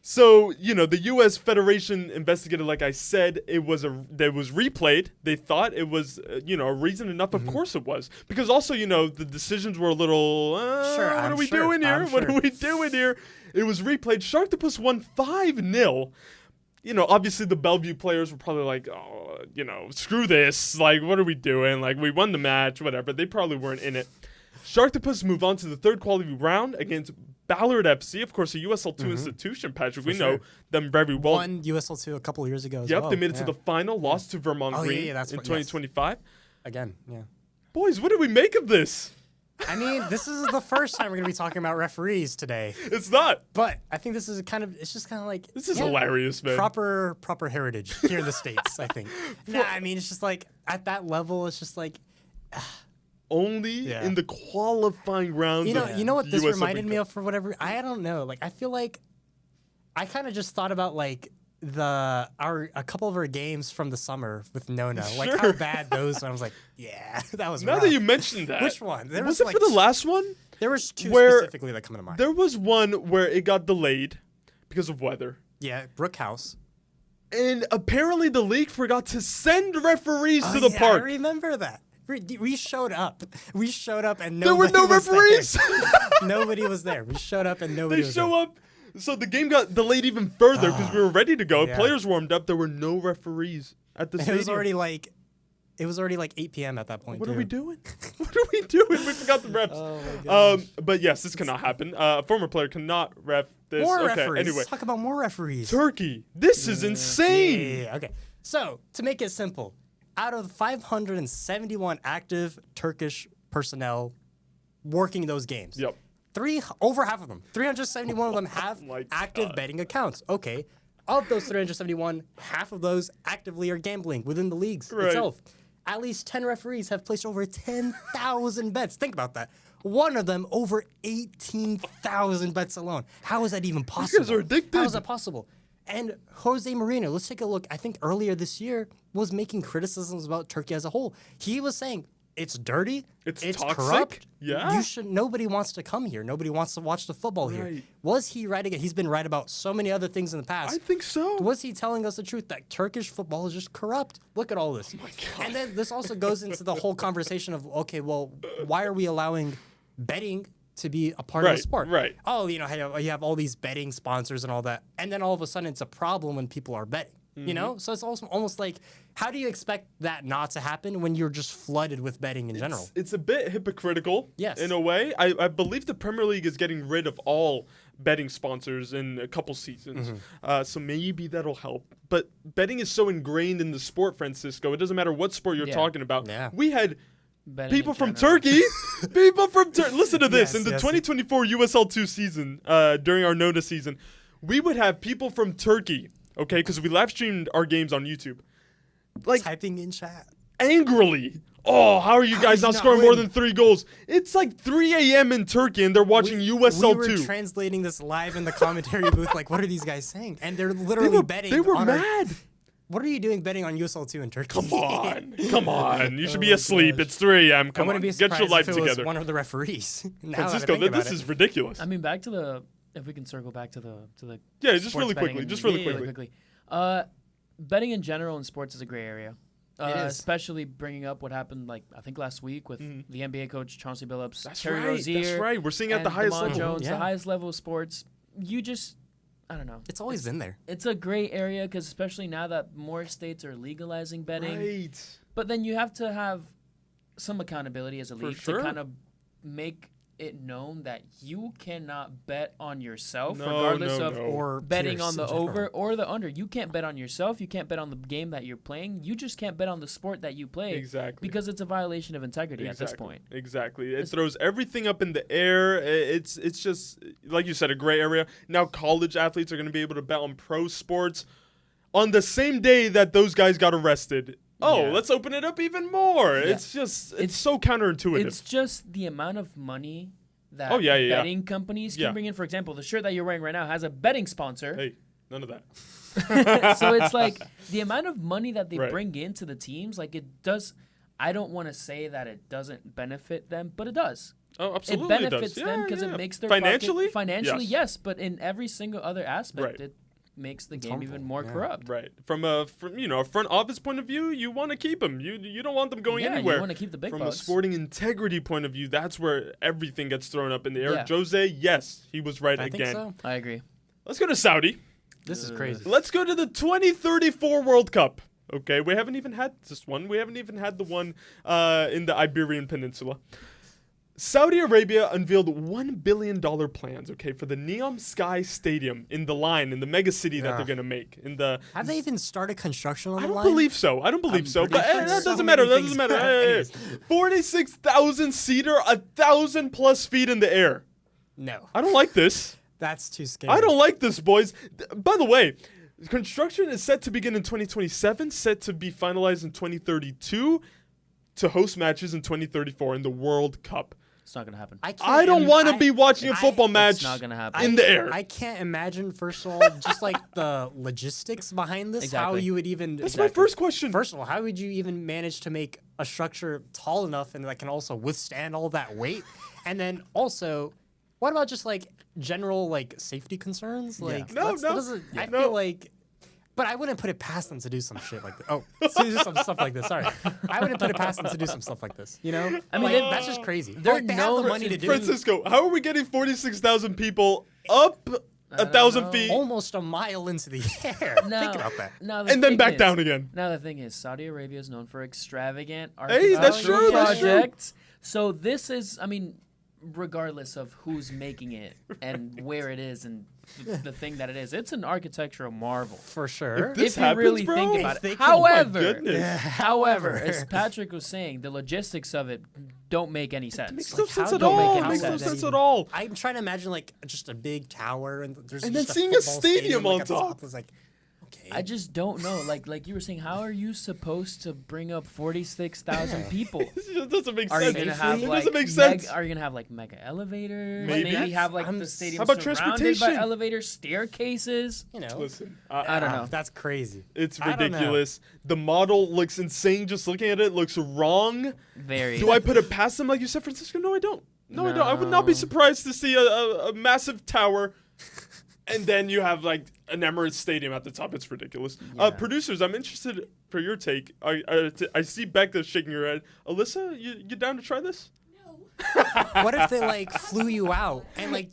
Speaker 1: So, the U.S. Federation investigated, like I said, it was replayed. They thought it was, a reason enough. Of course it was. Because also, the decisions were a little,
Speaker 2: Sure,
Speaker 1: what
Speaker 2: I'm
Speaker 1: are we
Speaker 2: sure,
Speaker 1: doing here?
Speaker 2: I'm
Speaker 1: What are
Speaker 2: sure.
Speaker 1: we doing here? It was replayed. Sharktopus won 5-0. obviously the Bellevue players were probably like, oh, screw this. Like, what are we doing? Like, we won the match, whatever. They probably weren't in it. Sharktopus move on to the third quality round against Ballard FC, of course, a USL2 institution, Patrick. We know them very well.
Speaker 2: Won USL2 a couple years ago as well.
Speaker 1: Yep, they made it to the final, lost to Vermont Green in 2025.
Speaker 2: Again, yeah.
Speaker 1: Boys, what do we make of this?
Speaker 2: I mean, this is the first time we're going to be talking about referees today.
Speaker 1: It's not.
Speaker 2: But I think this is it's just kind of like.
Speaker 1: This is hilarious, man.
Speaker 2: Proper heritage here in the States, I think. I mean, it's just like, at that level, it's just like.
Speaker 1: Only in the qualifying rounds.
Speaker 2: You know what this reminded me of for whatever. I don't know. Like, I feel like I kind of just thought about like a couple of our games from the summer with Nona, like how bad those. I was like, yeah, that was.
Speaker 1: Now
Speaker 2: rough.
Speaker 1: that you mentioned that,
Speaker 2: which one?
Speaker 1: Was it for the last one?
Speaker 2: There was two specifically that come to mind.
Speaker 1: There was one where it got delayed because of weather.
Speaker 2: Yeah, Brookhouse.
Speaker 1: And apparently the league forgot to send referees to the park.
Speaker 2: I remember that. We showed up. And
Speaker 1: there were no referees.
Speaker 2: Nobody was there. We showed up and nobody was there.
Speaker 1: They show up. So the game got delayed even further because we were ready to go. Yeah. Players warmed up. There were no referees at the stadium.
Speaker 2: It was already like 8 p.m. at that point.
Speaker 1: What are we doing? What are we doing? We forgot the refs.
Speaker 2: Oh my gosh.
Speaker 1: But yes, this cannot happen. A former player cannot ref this.
Speaker 2: More referees.
Speaker 1: Anyway,
Speaker 2: let's talk about more referees.
Speaker 1: Turkey. This is insane.
Speaker 2: Yeah. Okay. So to make it simple, out of 571 active Turkish personnel working those games,
Speaker 1: yep.
Speaker 2: Over half of them, 371 of them have active betting accounts. Okay. Of those 371, half of those actively are gambling within the leagues itself. At least 10 referees have placed over 10,000 bets. Think about that. One of them over 18,000 bets alone. How is that even possible?
Speaker 1: You guys are addicted.
Speaker 2: How is that possible? And Jose Mourinho, let's take a look. I think earlier this year was making criticisms about Turkey as a whole. He was saying it's dirty, it's
Speaker 1: toxic,
Speaker 2: corrupt.
Speaker 1: Yeah.
Speaker 2: Nobody wants to come here. Nobody wants to watch the football here. Was he right again? He's been right about so many other things in the past.
Speaker 1: I think so.
Speaker 2: Was he telling us the truth that Turkish football is just corrupt? Look at all this.
Speaker 1: Oh my God.
Speaker 2: And then this also goes into the whole conversation of, okay, well, why are we allowing betting to be a part of the sport?
Speaker 1: Right.
Speaker 2: Oh, you have all these betting sponsors and all that. And then all of a sudden it's a problem when people are betting. You know? So it's also almost like, how do you expect that not to happen when you're just flooded with betting in general?
Speaker 1: It's a bit hypocritical,
Speaker 2: yes,
Speaker 1: in a way. I believe the Premier League is getting rid of all betting sponsors in a couple seasons. So maybe that'll help. But betting is so ingrained in the sport, Francisco. It doesn't matter what sport you're talking about.
Speaker 2: Yeah.
Speaker 1: We had
Speaker 5: betting
Speaker 1: people from Turkey. People from Turkey. Listen to this. In the 2024 USL2 season, during our Nona season, we would have people from Turkey, okay, because we live streamed our games on YouTube. Like,
Speaker 2: typing in chat.
Speaker 1: Angrily. Oh, how are you guys not scoring more than 3 goals? It's like 3 a.m. in Turkey, and they're watching USL2.
Speaker 2: We were translating this live in the commentary booth. Like, what are these guys saying? And they're literally betting.
Speaker 1: They were mad.
Speaker 2: What are you doing betting on USL2 in Turkey?
Speaker 1: Come on. You should be asleep. Gosh. It's 3 a.m. Come on. Get your life together.
Speaker 2: One of the referees.
Speaker 1: Francisco, this is ridiculous.
Speaker 5: I mean, back to the. If we can circle back to the.
Speaker 1: Yeah, just really quickly.
Speaker 5: Betting in general in sports is a gray area.
Speaker 2: It is.
Speaker 5: Especially bringing up what happened, I think last week with the NBA coach Chauncey Billups,
Speaker 1: That's
Speaker 5: Terry
Speaker 1: right.
Speaker 5: Rozier.
Speaker 1: That's right. We're seeing at the highest level.
Speaker 5: Jones, the highest level of sports. I don't know.
Speaker 2: It's always been there.
Speaker 5: It's a gray area because especially now that more states are legalizing betting.
Speaker 1: Right.
Speaker 5: But then you have to have some accountability as a league to kind of make it known that you cannot bet on yourself regardless of
Speaker 2: or
Speaker 5: betting on the over or the under. You can't bet on yourself. You can't bet on the game that you're playing. You just can't bet on the sport that you play.
Speaker 1: Exactly.
Speaker 5: Because it's a violation of integrity at this point.
Speaker 1: Exactly. It throws everything up in the air. It's just, like you said, a gray area. Now college athletes are going to be able to bet on pro sports on the same day that those guys got arrested. Let's open it up even more. Yeah. It's so counterintuitive.
Speaker 5: It's just the amount of money that betting companies can bring in. For example, the shirt that you're wearing right now has a betting sponsor.
Speaker 1: Hey, none of that.
Speaker 5: So it's like the amount of money that they bring into the teams, it does. I don't want to say that it doesn't benefit them, but it does.
Speaker 1: Oh, absolutely.
Speaker 5: It benefits them because it makes their
Speaker 1: financially,
Speaker 5: financially, yes, but in every single other aspect, it makes the game even more corrupt.
Speaker 1: Right. From a front office point of view, you want to keep them. You don't want them going anywhere.
Speaker 5: You want to keep the big
Speaker 1: From
Speaker 5: bucks.
Speaker 1: a sporting integrity point of view, that's where everything gets thrown up in the air.
Speaker 5: Yeah.
Speaker 1: Jose, yes, he was right again.
Speaker 2: I think so.
Speaker 5: I agree.
Speaker 1: Let's go to Saudi.
Speaker 2: This is crazy.
Speaker 1: Let's go to the 2034 World Cup. Okay, we haven't even had this one. We haven't even had the one in the Iberian Peninsula. Saudi Arabia unveiled $1 billion plans, okay, for the Neom Sky Stadium in the mega city that they're going to make.
Speaker 2: Have they even started construction on the line?
Speaker 1: I don't believe so. But that doesn't matter. That doesn't matter. Hey. 46,000-seater, 1,000+ feet in the air.
Speaker 2: No.
Speaker 1: I don't like this.
Speaker 2: That's too scary.
Speaker 1: I don't like this, boys. By the way, construction is set to begin in 2027, set to be finalized in 2032, to host matches in 2034 in the World Cup.
Speaker 5: It's not gonna happen.
Speaker 1: I don't want to be watching a football match
Speaker 5: it's not gonna happen.
Speaker 1: in the air.
Speaker 2: I can't imagine, first of all, just like the logistics behind this, how
Speaker 5: Exactly.
Speaker 2: you would even...
Speaker 1: That's my first question.
Speaker 2: First of all, how would you even manage to make a structure tall enough and that can also withstand all that weight? And then also, what about just like general like safety concerns? Like,
Speaker 1: No.
Speaker 2: I feel like... But I wouldn't put it past them to do some shit like this. Oh, to do some stuff like this. Sorry, I wouldn't put it past them to do some stuff like this. You know,
Speaker 5: I mean,
Speaker 2: that's just crazy.
Speaker 5: they're
Speaker 2: Like, they have the money to do.
Speaker 1: Francisco, how are we getting 46,000 people up 1,000 feet
Speaker 2: Almost a mile into the air. Think about that.
Speaker 1: and then back down again?
Speaker 5: Now the thing is, Saudi Arabia is known for extravagant
Speaker 1: Hey, that's true, that's true.
Speaker 5: projects. So this is, I mean, regardless of who's making it and where it is and the thing that it is, it's an architectural marvel.
Speaker 2: For sure.
Speaker 1: This
Speaker 5: If you
Speaker 1: happens,
Speaker 5: really
Speaker 1: bro?
Speaker 5: think about
Speaker 2: If they
Speaker 5: it.
Speaker 2: can-
Speaker 5: However, as Patrick was saying, the logistics of it don't make any sense.
Speaker 1: Makes
Speaker 2: Like,
Speaker 1: no sense
Speaker 2: how
Speaker 1: at
Speaker 2: don't make
Speaker 1: all.
Speaker 2: any
Speaker 1: Makes no
Speaker 2: sense.
Speaker 1: sense at all.
Speaker 2: I'm trying to imagine like just a big tower and there's
Speaker 1: And
Speaker 2: just
Speaker 1: then seeing a
Speaker 2: football
Speaker 1: stadium on
Speaker 2: at the
Speaker 1: top.
Speaker 2: It's like, okay.
Speaker 5: I just don't know. Like you were saying, how are you supposed to bring up 46,000 people?
Speaker 1: It doesn't make
Speaker 5: Are you
Speaker 1: sense.
Speaker 5: gonna have
Speaker 1: It
Speaker 5: like
Speaker 1: doesn't make sense.
Speaker 5: are you gonna have like mega elevators?
Speaker 1: Maybe.
Speaker 5: Maybe have like
Speaker 2: I'm
Speaker 5: the
Speaker 2: s-
Speaker 5: stadium
Speaker 1: How about
Speaker 5: surrounded by
Speaker 1: transportation?
Speaker 5: elevator staircases.
Speaker 2: you know,
Speaker 1: Listen,
Speaker 5: I don't know.
Speaker 2: That's crazy.
Speaker 1: it's
Speaker 2: I don't know.
Speaker 1: ridiculous. The model looks insane. Just looking at it, looks wrong.
Speaker 5: Very.
Speaker 1: Do I put it past them like you said, Francisco? No, I don't. No, I don't. I would not be
Speaker 5: No.
Speaker 1: surprised to see a massive tower, and then you have like an Emirates Stadium at the top. It's ridiculous.
Speaker 5: Yeah.
Speaker 1: Producers, I'm interested for your take. I see Becca shaking her head. Alyssa, you down to try this?
Speaker 2: What if they like flew you out and like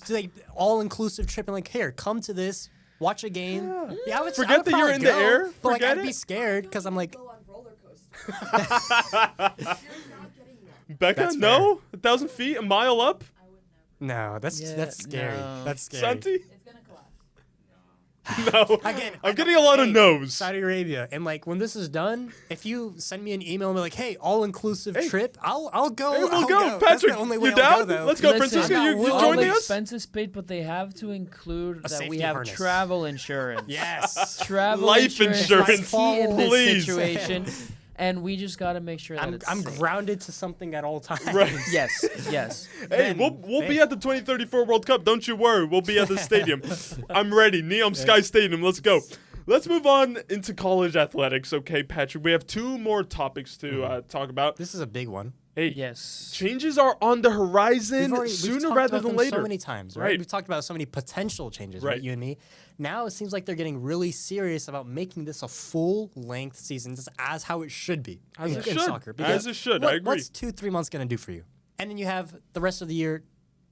Speaker 2: all inclusive trip and like, here, come to this, watch a game. Yeah, I would
Speaker 1: Forget that you're
Speaker 2: probably
Speaker 1: in the
Speaker 2: go,
Speaker 1: air.
Speaker 2: But like,
Speaker 1: Forget
Speaker 2: I'd be
Speaker 1: it.
Speaker 2: scared because I'm like,
Speaker 6: Go on roller coasters. You're not getting that.
Speaker 1: Becca,
Speaker 2: That's
Speaker 1: no? 1,000 feet, a mile up?
Speaker 6: I would never.
Speaker 2: no, that's
Speaker 5: Yeah,
Speaker 2: scary.
Speaker 5: no.
Speaker 2: That's scary.
Speaker 1: Santi?
Speaker 6: It's gonna collapse.
Speaker 1: No.
Speaker 2: Again,
Speaker 1: I'm getting a lot of
Speaker 2: hey,
Speaker 1: no's.
Speaker 2: Saudi Arabia, and like when this is done, if you send me an email and be like, "Hey, all inclusive trip," I'll go.
Speaker 1: Hey, we'll
Speaker 2: I'll
Speaker 1: go.
Speaker 2: That's
Speaker 1: Patrick,
Speaker 2: the only way
Speaker 1: you
Speaker 2: I'll
Speaker 1: down?
Speaker 2: go, though.
Speaker 1: Let's go.
Speaker 5: Listen,
Speaker 1: Francisco,
Speaker 2: I'm
Speaker 1: you
Speaker 2: not
Speaker 5: all
Speaker 1: joining
Speaker 5: the
Speaker 1: us?
Speaker 5: expenses paid, but they have to include that
Speaker 2: safety
Speaker 5: we have
Speaker 2: harness.
Speaker 5: travel insurance.
Speaker 2: Yes.
Speaker 5: Travel
Speaker 1: Life
Speaker 5: insurance is
Speaker 1: insurance,
Speaker 5: key in this
Speaker 1: please.
Speaker 5: situation, and we just got to make sure that it's
Speaker 2: I'm
Speaker 5: safe.
Speaker 2: grounded to something at all times.
Speaker 1: Right.
Speaker 5: Yes.
Speaker 1: Hey,
Speaker 2: Ben,
Speaker 1: we'll be at the 2034 World Cup. Don't you worry. We'll be at the stadium. I'm ready. Neom Sky Stadium. Let's go. Let's move on into college athletics. Okay, Patrick. We have two more topics to talk about.
Speaker 2: This is a big one.
Speaker 1: Hey,
Speaker 5: Yes.
Speaker 1: changes are on the horizon
Speaker 2: We've
Speaker 1: sooner
Speaker 2: talked
Speaker 1: rather
Speaker 2: about
Speaker 1: than
Speaker 2: them
Speaker 1: later.
Speaker 2: so many times, right?
Speaker 1: Right.
Speaker 2: We've talked about so many potential changes,
Speaker 1: Right.
Speaker 2: right? You and me. Now it seems like they're getting really serious about making this a full-length season, just as how it should be
Speaker 1: As
Speaker 2: in
Speaker 1: it should.
Speaker 2: soccer.
Speaker 1: As
Speaker 2: Because
Speaker 1: it should. I agree.
Speaker 2: What's 2-3 months going to do for you? And then you have the rest of the year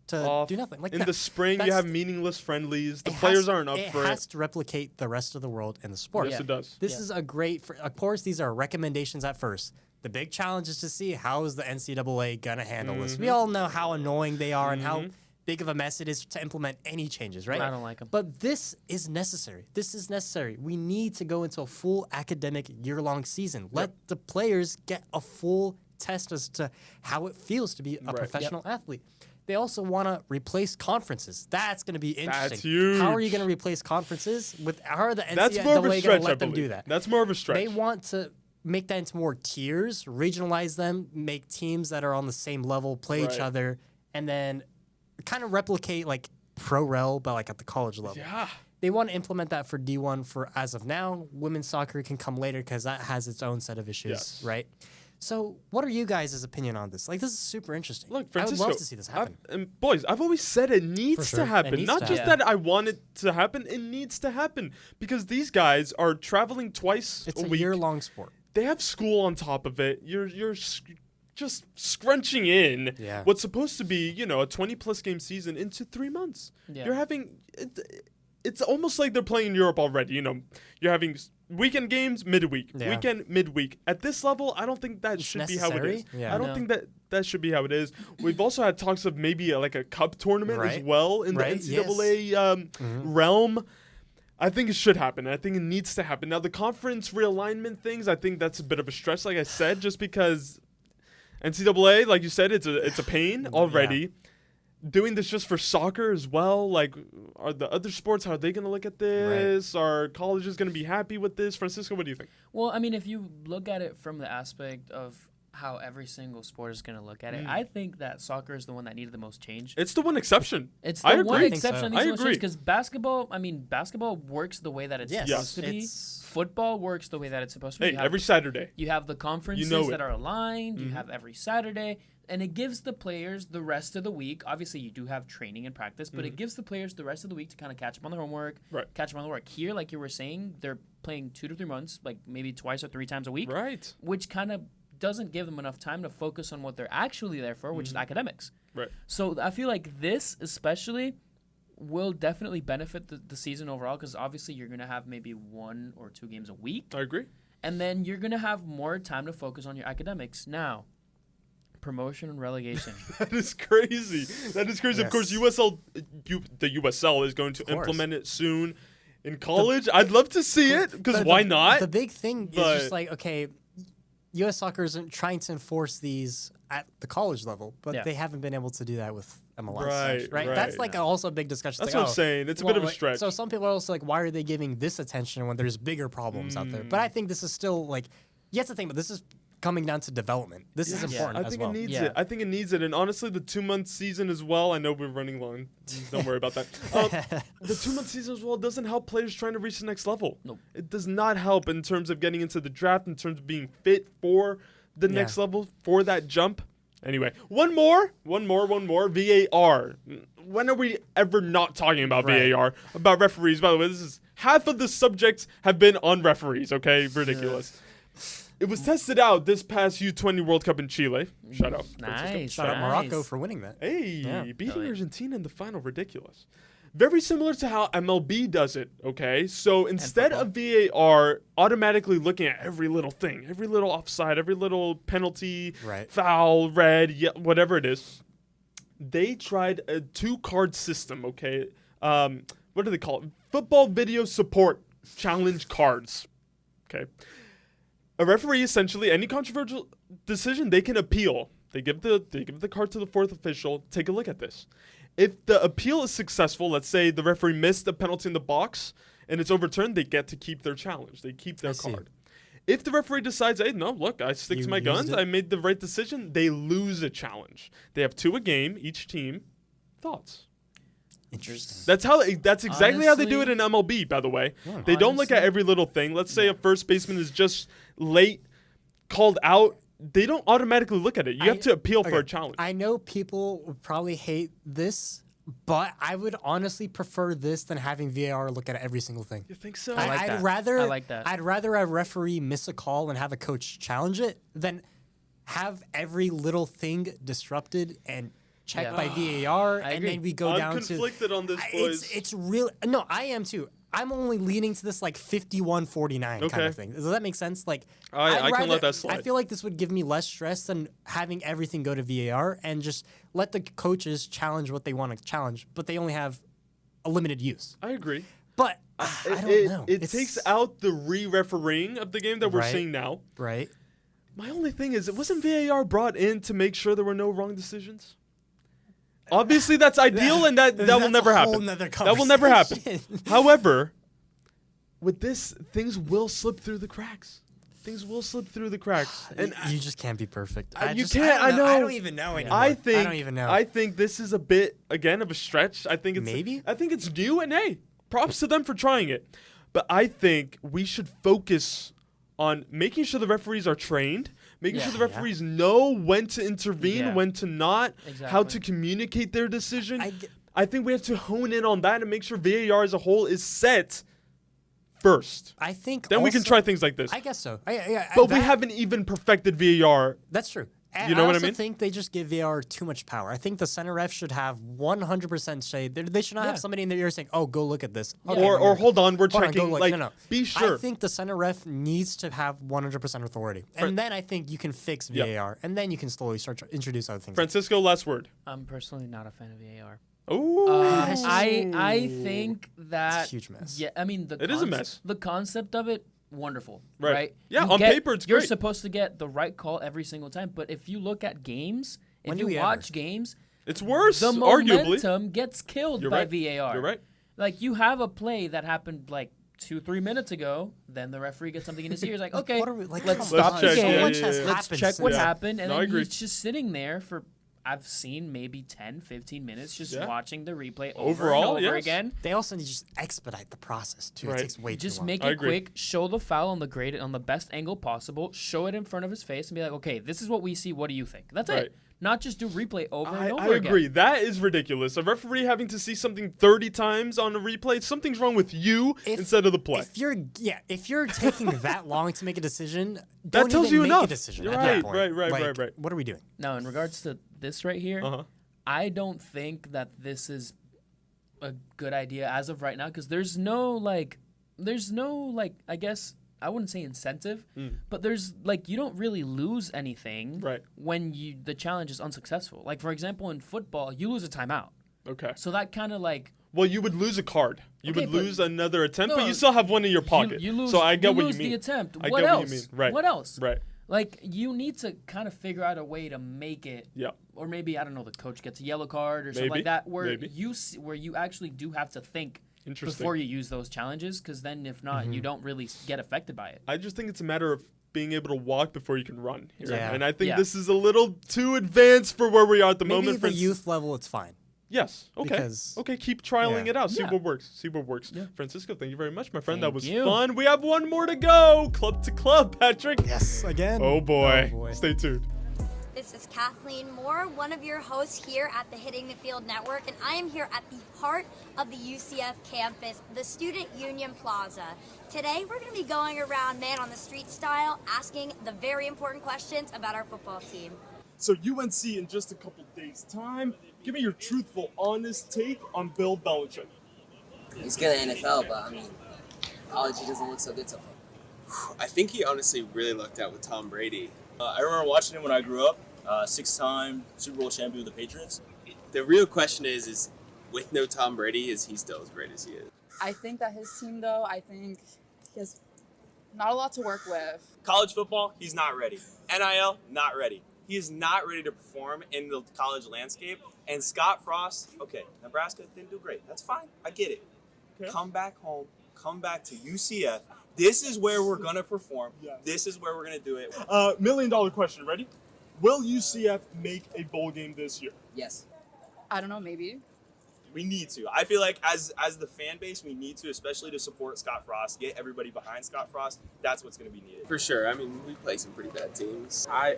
Speaker 2: to
Speaker 1: Off.
Speaker 2: do nothing. Like
Speaker 1: In
Speaker 2: that-
Speaker 1: the spring, you
Speaker 2: that's-
Speaker 1: have meaningless friendlies. The
Speaker 2: it
Speaker 1: players
Speaker 2: has-
Speaker 1: aren't up for
Speaker 2: It has
Speaker 1: it.
Speaker 2: to replicate the rest of the world in the sport.
Speaker 1: Yes, it does.
Speaker 2: This is a great. Of course, these are recommendations at first. The big challenge is to see how is the NCAA gonna handle this.
Speaker 1: Mm-hmm.
Speaker 2: We all know how annoying they are and how big of a mess it is to implement any changes, right?
Speaker 5: I don't like 'em.
Speaker 2: But this is necessary. This is necessary. We need to go into a full academic year-long season. Let the players get a full test as to how it feels to be a
Speaker 1: Right.
Speaker 2: professional athlete. They also want to replace conferences. That's going to be interesting.
Speaker 1: That's huge.
Speaker 2: How are you going to replace conferences? How are the
Speaker 1: That's more of a
Speaker 2: NCAA going
Speaker 1: stretch,
Speaker 2: to
Speaker 1: I
Speaker 2: let them
Speaker 1: believe.
Speaker 2: do that?
Speaker 1: That's more of a stretch.
Speaker 2: They want to make that into more tiers, regionalize them, make teams that are on the same level play
Speaker 1: Right.
Speaker 2: each other, and then kind of replicate like pro rel, but like at the college level.
Speaker 1: Yeah.
Speaker 2: They want to implement that for D1 for as of now. Women's soccer can come later because that has its own set of issues,
Speaker 1: Yes.
Speaker 2: right? So, what are you guys' opinion on this? Like, this is super interesting.
Speaker 1: Look,
Speaker 2: I
Speaker 1: Francisco,
Speaker 2: would love to see this happen.
Speaker 1: And boys, I've always said it needs
Speaker 2: For sure.
Speaker 1: to
Speaker 2: It
Speaker 1: happen.
Speaker 2: needs
Speaker 1: Not
Speaker 2: to
Speaker 1: just
Speaker 5: happen.
Speaker 1: that I want it to happen, it needs to happen. Because these guys are traveling twice
Speaker 2: It's
Speaker 1: a
Speaker 2: a
Speaker 1: week.
Speaker 2: year-long sport.
Speaker 1: They have school on top of it. You're just scrunching in
Speaker 2: Yeah.
Speaker 1: what's supposed to be, a 20-plus game season into 3 months.
Speaker 5: Yeah.
Speaker 1: You're having it's almost like they're playing in Europe already. You know, you're having weekend games midweek, weekend midweek. At this level, I don't think that should be how it is.
Speaker 2: Yeah.
Speaker 1: I don't think that should be how it is. We've also had talks of maybe like a cup tournament as well in the NCAA realm. I think it should happen. I think it needs to happen. Now, the conference realignment things, I think that's a bit of a stretch, like I said, just because NCAA, like you said, it's a pain already. Yeah. Doing this just for soccer as well, like, are the other sports, how are they going to look at this? Right. Are colleges going to be happy with this? Francisco, what do you think?
Speaker 5: Well, I mean, if you look at it from the aspect of how every single sport is going to look at it, I think that soccer is the one that needed the most change.
Speaker 1: It's the one exception.
Speaker 5: It's the one exception that needs
Speaker 1: the
Speaker 5: most change, because basketball works the way that it's supposed to be. Football works the way that it's supposed to be.
Speaker 1: Hey, every Saturday.
Speaker 5: You have the conferences that are aligned. You have every Saturday. And it gives the players the rest of the week. Obviously, you do have training and practice, but it gives the players the rest of the week to kind of catch up on their homework, catch up on the work. Here, like you were saying, they're playing 2 to 3 months, like maybe twice or 3 times a week, which kind of doesn't give them enough time to focus on what they're actually there for, which is academics.
Speaker 1: Right.
Speaker 5: So I feel like this especially will definitely benefit the season overall, because obviously you're going to have maybe 1 or 2 games a week.
Speaker 1: I agree.
Speaker 5: And then you're going to have more time to focus on your academics. Now, promotion and relegation.
Speaker 1: That is crazy. That is crazy. Yes. Of course, the USL is going to implement it soon in college. I'd love to see it, because why not?
Speaker 2: The big thing is just like, okay, U.S. soccer isn't trying to enforce these at the college level, but they haven't been able to do that with MLS. Right? That's like also a big discussion.
Speaker 1: That's what I'm saying. It's a bit of a stretch.
Speaker 2: So some people are also like, why are they giving this attention when there's bigger problems out there? But I think this is still like, you have to think, but this is coming down to development. This is important as well.
Speaker 1: I think it needs it. I think it needs it. And honestly, the 2-month season as well, I know we're running long. Don't worry about that. The 2-month season as well doesn't help players trying to reach the next level.
Speaker 5: Nope.
Speaker 1: It does not help in terms of getting into the draft, in terms of being fit for the next level, for that jump. Anyway, one more. VAR. When are we ever not talking about VAR? About referees? By the way, this is half of the subjects have been on referees, okay? Ridiculous. It was tested out this past U20 World Cup in Chile. Shout out.
Speaker 5: Nice.
Speaker 2: Shout out Morocco for winning that.
Speaker 1: Hey, beating Argentina in the final. Ridiculous. Very similar to how MLB does it, okay? So instead of VAR automatically looking at every little thing, every little offside, every little penalty, foul, red, whatever it is, they tried a 2-card system, okay? What do they call it? Football video support challenge cards, okay? A referee, essentially, any controversial decision, they can appeal. They give the card to the 4th official. Take a look at this. If the appeal is successful, let's say the referee missed a penalty in the box and it's overturned, they get to keep their challenge. They keep their card. If the referee decides, hey, no, look, I stick to my guns, I made the right decision, they lose a challenge. They have 2 a game, each team. Thoughts?
Speaker 2: Interesting.
Speaker 1: That's exactly how they do it in MLB, by the way. Yeah. They don't look at every little thing. Let's say a first baseman is just late, called out. They don't automatically look at it. You have to appeal for a challenge.
Speaker 2: I know people would probably hate this, but I would honestly prefer this than having VAR look at every single thing.
Speaker 1: You think so?
Speaker 2: I'd rather a referee miss a call and have a coach challenge it than have every little thing disrupted and checked by VAR, and then we go down to...
Speaker 1: I'm conflicted on this, boys.
Speaker 2: It's real... No, I am too. I'm only leaning to this like 51-49 kind of thing. Does that make sense? Like,
Speaker 1: I can let that slide.
Speaker 2: I feel like this would give me less stress than having everything go to VAR and just let the coaches challenge what they want to challenge, but they only have a limited use.
Speaker 1: I agree.
Speaker 2: But I don't know.
Speaker 1: It takes out the re-refereeing of the game that we're seeing now.
Speaker 2: Right.
Speaker 1: My only thing is, wasn't VAR brought in to make sure there were no wrong decisions? Obviously, that's ideal, and that will never happen. That will never happen. However, with this, things will slip through the cracks. And
Speaker 2: you just can't be perfect.
Speaker 1: I know.
Speaker 2: I don't even know anymore.
Speaker 1: I don't even know. I think this is a bit, again, of a stretch. I think it's new, and hey, props to them for trying it. But I think we should focus on making sure the referees are trained, making sure the referees know when to intervene, when to not, how to communicate their decision. I think we have to hone in on that and make sure VAR as a whole is set first.
Speaker 2: I think
Speaker 1: then we can try things like this.
Speaker 2: I guess so.
Speaker 1: But we haven't even perfected VAR.
Speaker 2: That's true.
Speaker 1: You know what I mean?
Speaker 2: I also think they just give VAR too much power. I think the center ref should have 100% say. They should not have somebody in their ear saying, "Oh, go look at this."
Speaker 1: Okay, or hold on, we're checking. No. Be sure.
Speaker 2: I think the center ref needs to have 100% authority, and then I think you can fix VAR, and then you can slowly start to introduce other things.
Speaker 1: Francisco, last word.
Speaker 5: I'm personally not a fan of VAR.
Speaker 1: Oh,
Speaker 5: I think that
Speaker 2: it's a huge mess.
Speaker 5: Yeah, I mean
Speaker 1: it is a mess.
Speaker 5: The concept of it, wonderful, right?
Speaker 1: Yeah, on paper it's
Speaker 5: You're
Speaker 1: great.
Speaker 5: supposed to get the right call every single time, but if you look at games,
Speaker 2: When
Speaker 5: if
Speaker 2: do
Speaker 5: you
Speaker 2: we
Speaker 5: watch
Speaker 2: ever?
Speaker 5: games,
Speaker 1: It's worse,
Speaker 5: the
Speaker 1: arguably.
Speaker 5: momentum gets killed
Speaker 1: You're
Speaker 5: by
Speaker 1: right.
Speaker 5: VAR.
Speaker 1: You're right.
Speaker 5: Like you have a play that happened like 2-3 minutes ago, then the referee gets something in his ear. He's like, okay,
Speaker 2: What are we, like,
Speaker 5: let's
Speaker 2: come
Speaker 5: stop
Speaker 2: on.
Speaker 5: the
Speaker 1: check,
Speaker 5: game.
Speaker 1: yeah,
Speaker 2: much
Speaker 1: yeah,
Speaker 2: has
Speaker 1: yeah.
Speaker 5: Let's
Speaker 2: happened
Speaker 5: check what
Speaker 2: since.
Speaker 5: happened, and
Speaker 1: No, I
Speaker 5: then
Speaker 1: agree.
Speaker 5: he's just sitting there for. I've seen maybe 10, 15 minutes just
Speaker 1: Yeah.
Speaker 5: watching the replay
Speaker 1: Overall,
Speaker 5: over and over
Speaker 1: yes.
Speaker 5: again.
Speaker 2: They also need to just expedite the process too.
Speaker 1: Right.
Speaker 2: It takes way too
Speaker 5: Just
Speaker 2: long.
Speaker 5: make
Speaker 1: I
Speaker 5: it
Speaker 1: agree.
Speaker 5: quick, show the foul on the best angle possible, show it in front of his face, and be like, okay, this is what we see. What do you think? That's
Speaker 1: Right.
Speaker 5: it. Not just do replay over and over
Speaker 1: I
Speaker 5: again.
Speaker 1: agree. That is ridiculous. A referee having to see something 30 times on a replay, something's wrong with you instead of the play.
Speaker 2: If you're taking that long to make a decision,
Speaker 1: That
Speaker 2: don't
Speaker 1: tells
Speaker 2: even
Speaker 1: you
Speaker 2: make
Speaker 1: enough.
Speaker 2: a decision.
Speaker 1: You're
Speaker 2: at
Speaker 1: right,
Speaker 2: that point.
Speaker 1: right.
Speaker 2: What are we doing?
Speaker 5: Now, in regards to this right here,
Speaker 1: Uh-huh.
Speaker 5: I don't think that this is a good idea as of right now because there's no I guess I wouldn't say incentive, but there's you don't really lose anything when the challenge is unsuccessful. Like for example, in football, you lose a timeout.
Speaker 1: Okay.
Speaker 5: So that kind of
Speaker 1: Well, you would lose a card. You
Speaker 5: Okay,
Speaker 1: would
Speaker 5: but-
Speaker 1: lose another attempt, but
Speaker 5: No,
Speaker 1: you still have one in your pocket.
Speaker 5: You lose,
Speaker 1: so I get
Speaker 5: you
Speaker 1: what
Speaker 5: lose
Speaker 1: you mean.
Speaker 5: the attempt.
Speaker 1: I
Speaker 5: What
Speaker 1: get
Speaker 5: else?
Speaker 1: what you mean. Right.
Speaker 5: What else?
Speaker 1: Right.
Speaker 5: Like you need to kind of figure out a way to make it.
Speaker 1: Yeah.
Speaker 5: Or maybe I don't know. The coach gets a yellow card or something
Speaker 1: Maybe,
Speaker 5: like that, where
Speaker 1: maybe.
Speaker 5: where you actually do have to think
Speaker 1: Interesting.
Speaker 5: before you use those challenges, because then if not, you don't really get affected by it.
Speaker 1: I just think it's a matter of being able to walk before you can run. Here.
Speaker 2: Yeah.
Speaker 1: And I think
Speaker 5: Yeah.
Speaker 1: this is a little too advanced for where we are at the
Speaker 2: Maybe
Speaker 1: moment.
Speaker 2: the youth level, it's fine.
Speaker 1: Yes. Okay.
Speaker 2: Because-
Speaker 1: Okay. Keep trialing
Speaker 2: Yeah.
Speaker 1: it out. See
Speaker 5: Yeah.
Speaker 1: what works. See what works.
Speaker 5: Yeah.
Speaker 1: Francisco, thank you very much, my friend. That
Speaker 5: Thank
Speaker 1: was
Speaker 5: you.
Speaker 1: fun. We have one more to go. Club to club, Patrick.
Speaker 2: Yes, again.
Speaker 1: Oh boy.
Speaker 2: Oh, boy.
Speaker 1: Stay tuned.
Speaker 7: This is Kathleen Moore, one of your hosts here at the Hitting the Field Network, and I am here at the heart of the UCF campus, the Student Union Plaza. Today, we're going to be going around man on the street style, asking the very important questions about our football team.
Speaker 1: So UNC in just a couple days' time. Give me your truthful, honest take on Bill Belichick.
Speaker 8: He's good at NFL, but I mean, college he doesn't look so good so far.
Speaker 9: I think he honestly really lucked out with Tom Brady. I remember watching him when I grew up, 6-time Super Bowl champion with the Patriots. The real question is with no Tom Brady, is he still as great as he is?
Speaker 6: I think that his team, though, he has not a lot to work with.
Speaker 10: College football, he's not ready. NIL, not ready. He is not ready to perform in the college landscape. And Scott Frost, okay, Nebraska didn't do great. That's fine. I get it. Okay. Come back home. Come back to UCF. This is where we're going to perform.
Speaker 1: Yeah.
Speaker 10: This is where we're going to do it.
Speaker 1: $1 million question. Ready? Will UCF make a bowl game this year?
Speaker 8: Yes.
Speaker 6: I don't know, maybe.
Speaker 10: We need to. I feel like as the fan base, we need to, especially to support Scott Frost, get everybody behind Scott Frost. That's what's going to be needed.
Speaker 9: For sure. I mean, we play some pretty bad teams.
Speaker 11: I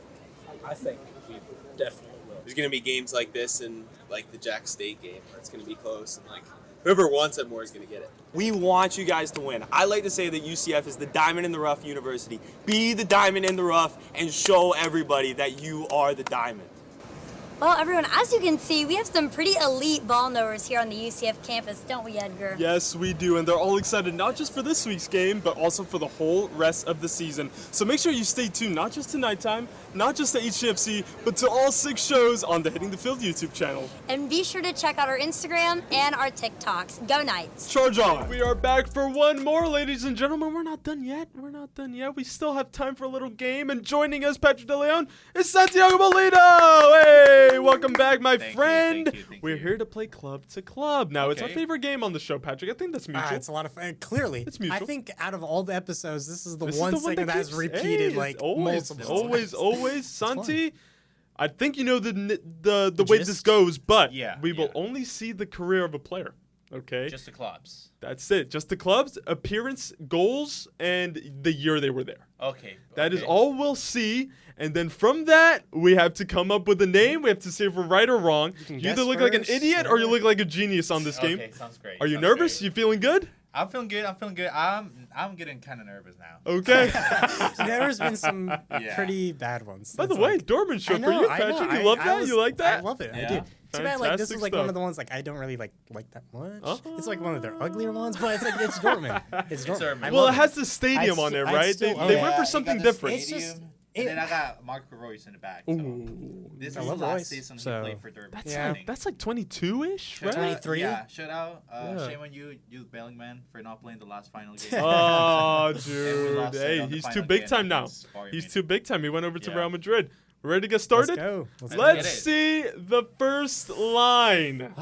Speaker 11: think we definitely will.
Speaker 9: There's going to be games like this and like the Jack State game where it's going to be close and like whoever wants it more is going to get it.
Speaker 10: We want you guys to win. I like to say that UCF is the diamond in the rough university. Be the diamond in the rough and show everybody that you are the diamond.
Speaker 7: Well, everyone, as you can see, we have some pretty elite ball knowers here on the UCF campus, don't we, Edgar?
Speaker 1: Yes, we do, and they're all excited not just for this week's game, but also for the whole rest of the season. So make sure you stay tuned, not just to nighttime, not just to HTFC, but to all 6 shows on the Hitting the Field YouTube channel.
Speaker 7: And be sure to check out our Instagram and our TikToks. Go Knights!
Speaker 1: Charge on! We are back for one more, ladies and gentlemen. We're not done yet. We're not done yet. We still have time for a little game, and joining us, Patrick Deleon, is Santiago Molina! Hey! Welcome back, my friend.
Speaker 12: Thank
Speaker 1: We're
Speaker 12: you.
Speaker 1: here to play Club to Club. Now, it's our
Speaker 12: Okay.
Speaker 1: favorite game on the show, Patrick. I think that's mutual.
Speaker 2: It's a lot of fun. Clearly,
Speaker 1: It's mutual.
Speaker 2: I think out of all the episodes, this is the
Speaker 1: This is
Speaker 2: one
Speaker 1: the
Speaker 2: segment that has
Speaker 1: keeps-
Speaker 2: repeated
Speaker 1: hey,
Speaker 2: like
Speaker 1: it's always,
Speaker 2: multiple
Speaker 1: always,
Speaker 2: times.
Speaker 1: always. Santi, I think you know the way this
Speaker 2: gist?
Speaker 1: goes, but
Speaker 12: Yeah,
Speaker 1: we will
Speaker 12: yeah.
Speaker 1: only see the career of a player. Okay,
Speaker 12: Just the clubs.
Speaker 1: that's it. Just the clubs, appearance, goals, and the year they were there.
Speaker 12: Okay.
Speaker 1: That is
Speaker 12: okay.
Speaker 1: all we'll see. And then from that, we have to come up with a name. We have to see if we're right or wrong. You
Speaker 2: can
Speaker 1: either
Speaker 2: guess
Speaker 1: look like an
Speaker 2: first,
Speaker 1: idiot or you look like a genius on this game.
Speaker 12: Okay, sounds great.
Speaker 1: Are you
Speaker 12: sounds
Speaker 1: nervous?
Speaker 12: great.
Speaker 1: You feeling good?
Speaker 12: I'm feeling good. I'm getting kind of nervous now.
Speaker 1: Okay.
Speaker 2: There's been some pretty bad ones.
Speaker 1: By the way, Dortmund show for you, Patrick. You love that? You like that?
Speaker 2: I love it.
Speaker 12: Yeah.
Speaker 2: I do. Too bad, like, this is like
Speaker 1: stuff.
Speaker 2: one of the ones like I don't really like that much. It's like one of their uglier ones, but it's like it's Dortmund. It's Dortmund.
Speaker 1: Well, it has the stadium on there, right? They went for something different.
Speaker 2: It's just.
Speaker 12: And then I got Marco Reus in the back. So this is the last season he played for Dortmund.
Speaker 1: That's like 22-ish, right?
Speaker 2: 23.
Speaker 12: Yeah, shout out. Shame on you, Bellingham, for not playing the last final game.
Speaker 1: Oh, dude. Hey, he's too big time now. He's too big time. He went over to Real Madrid. Ready to get started?
Speaker 2: Let's go.
Speaker 1: Let's see the first line.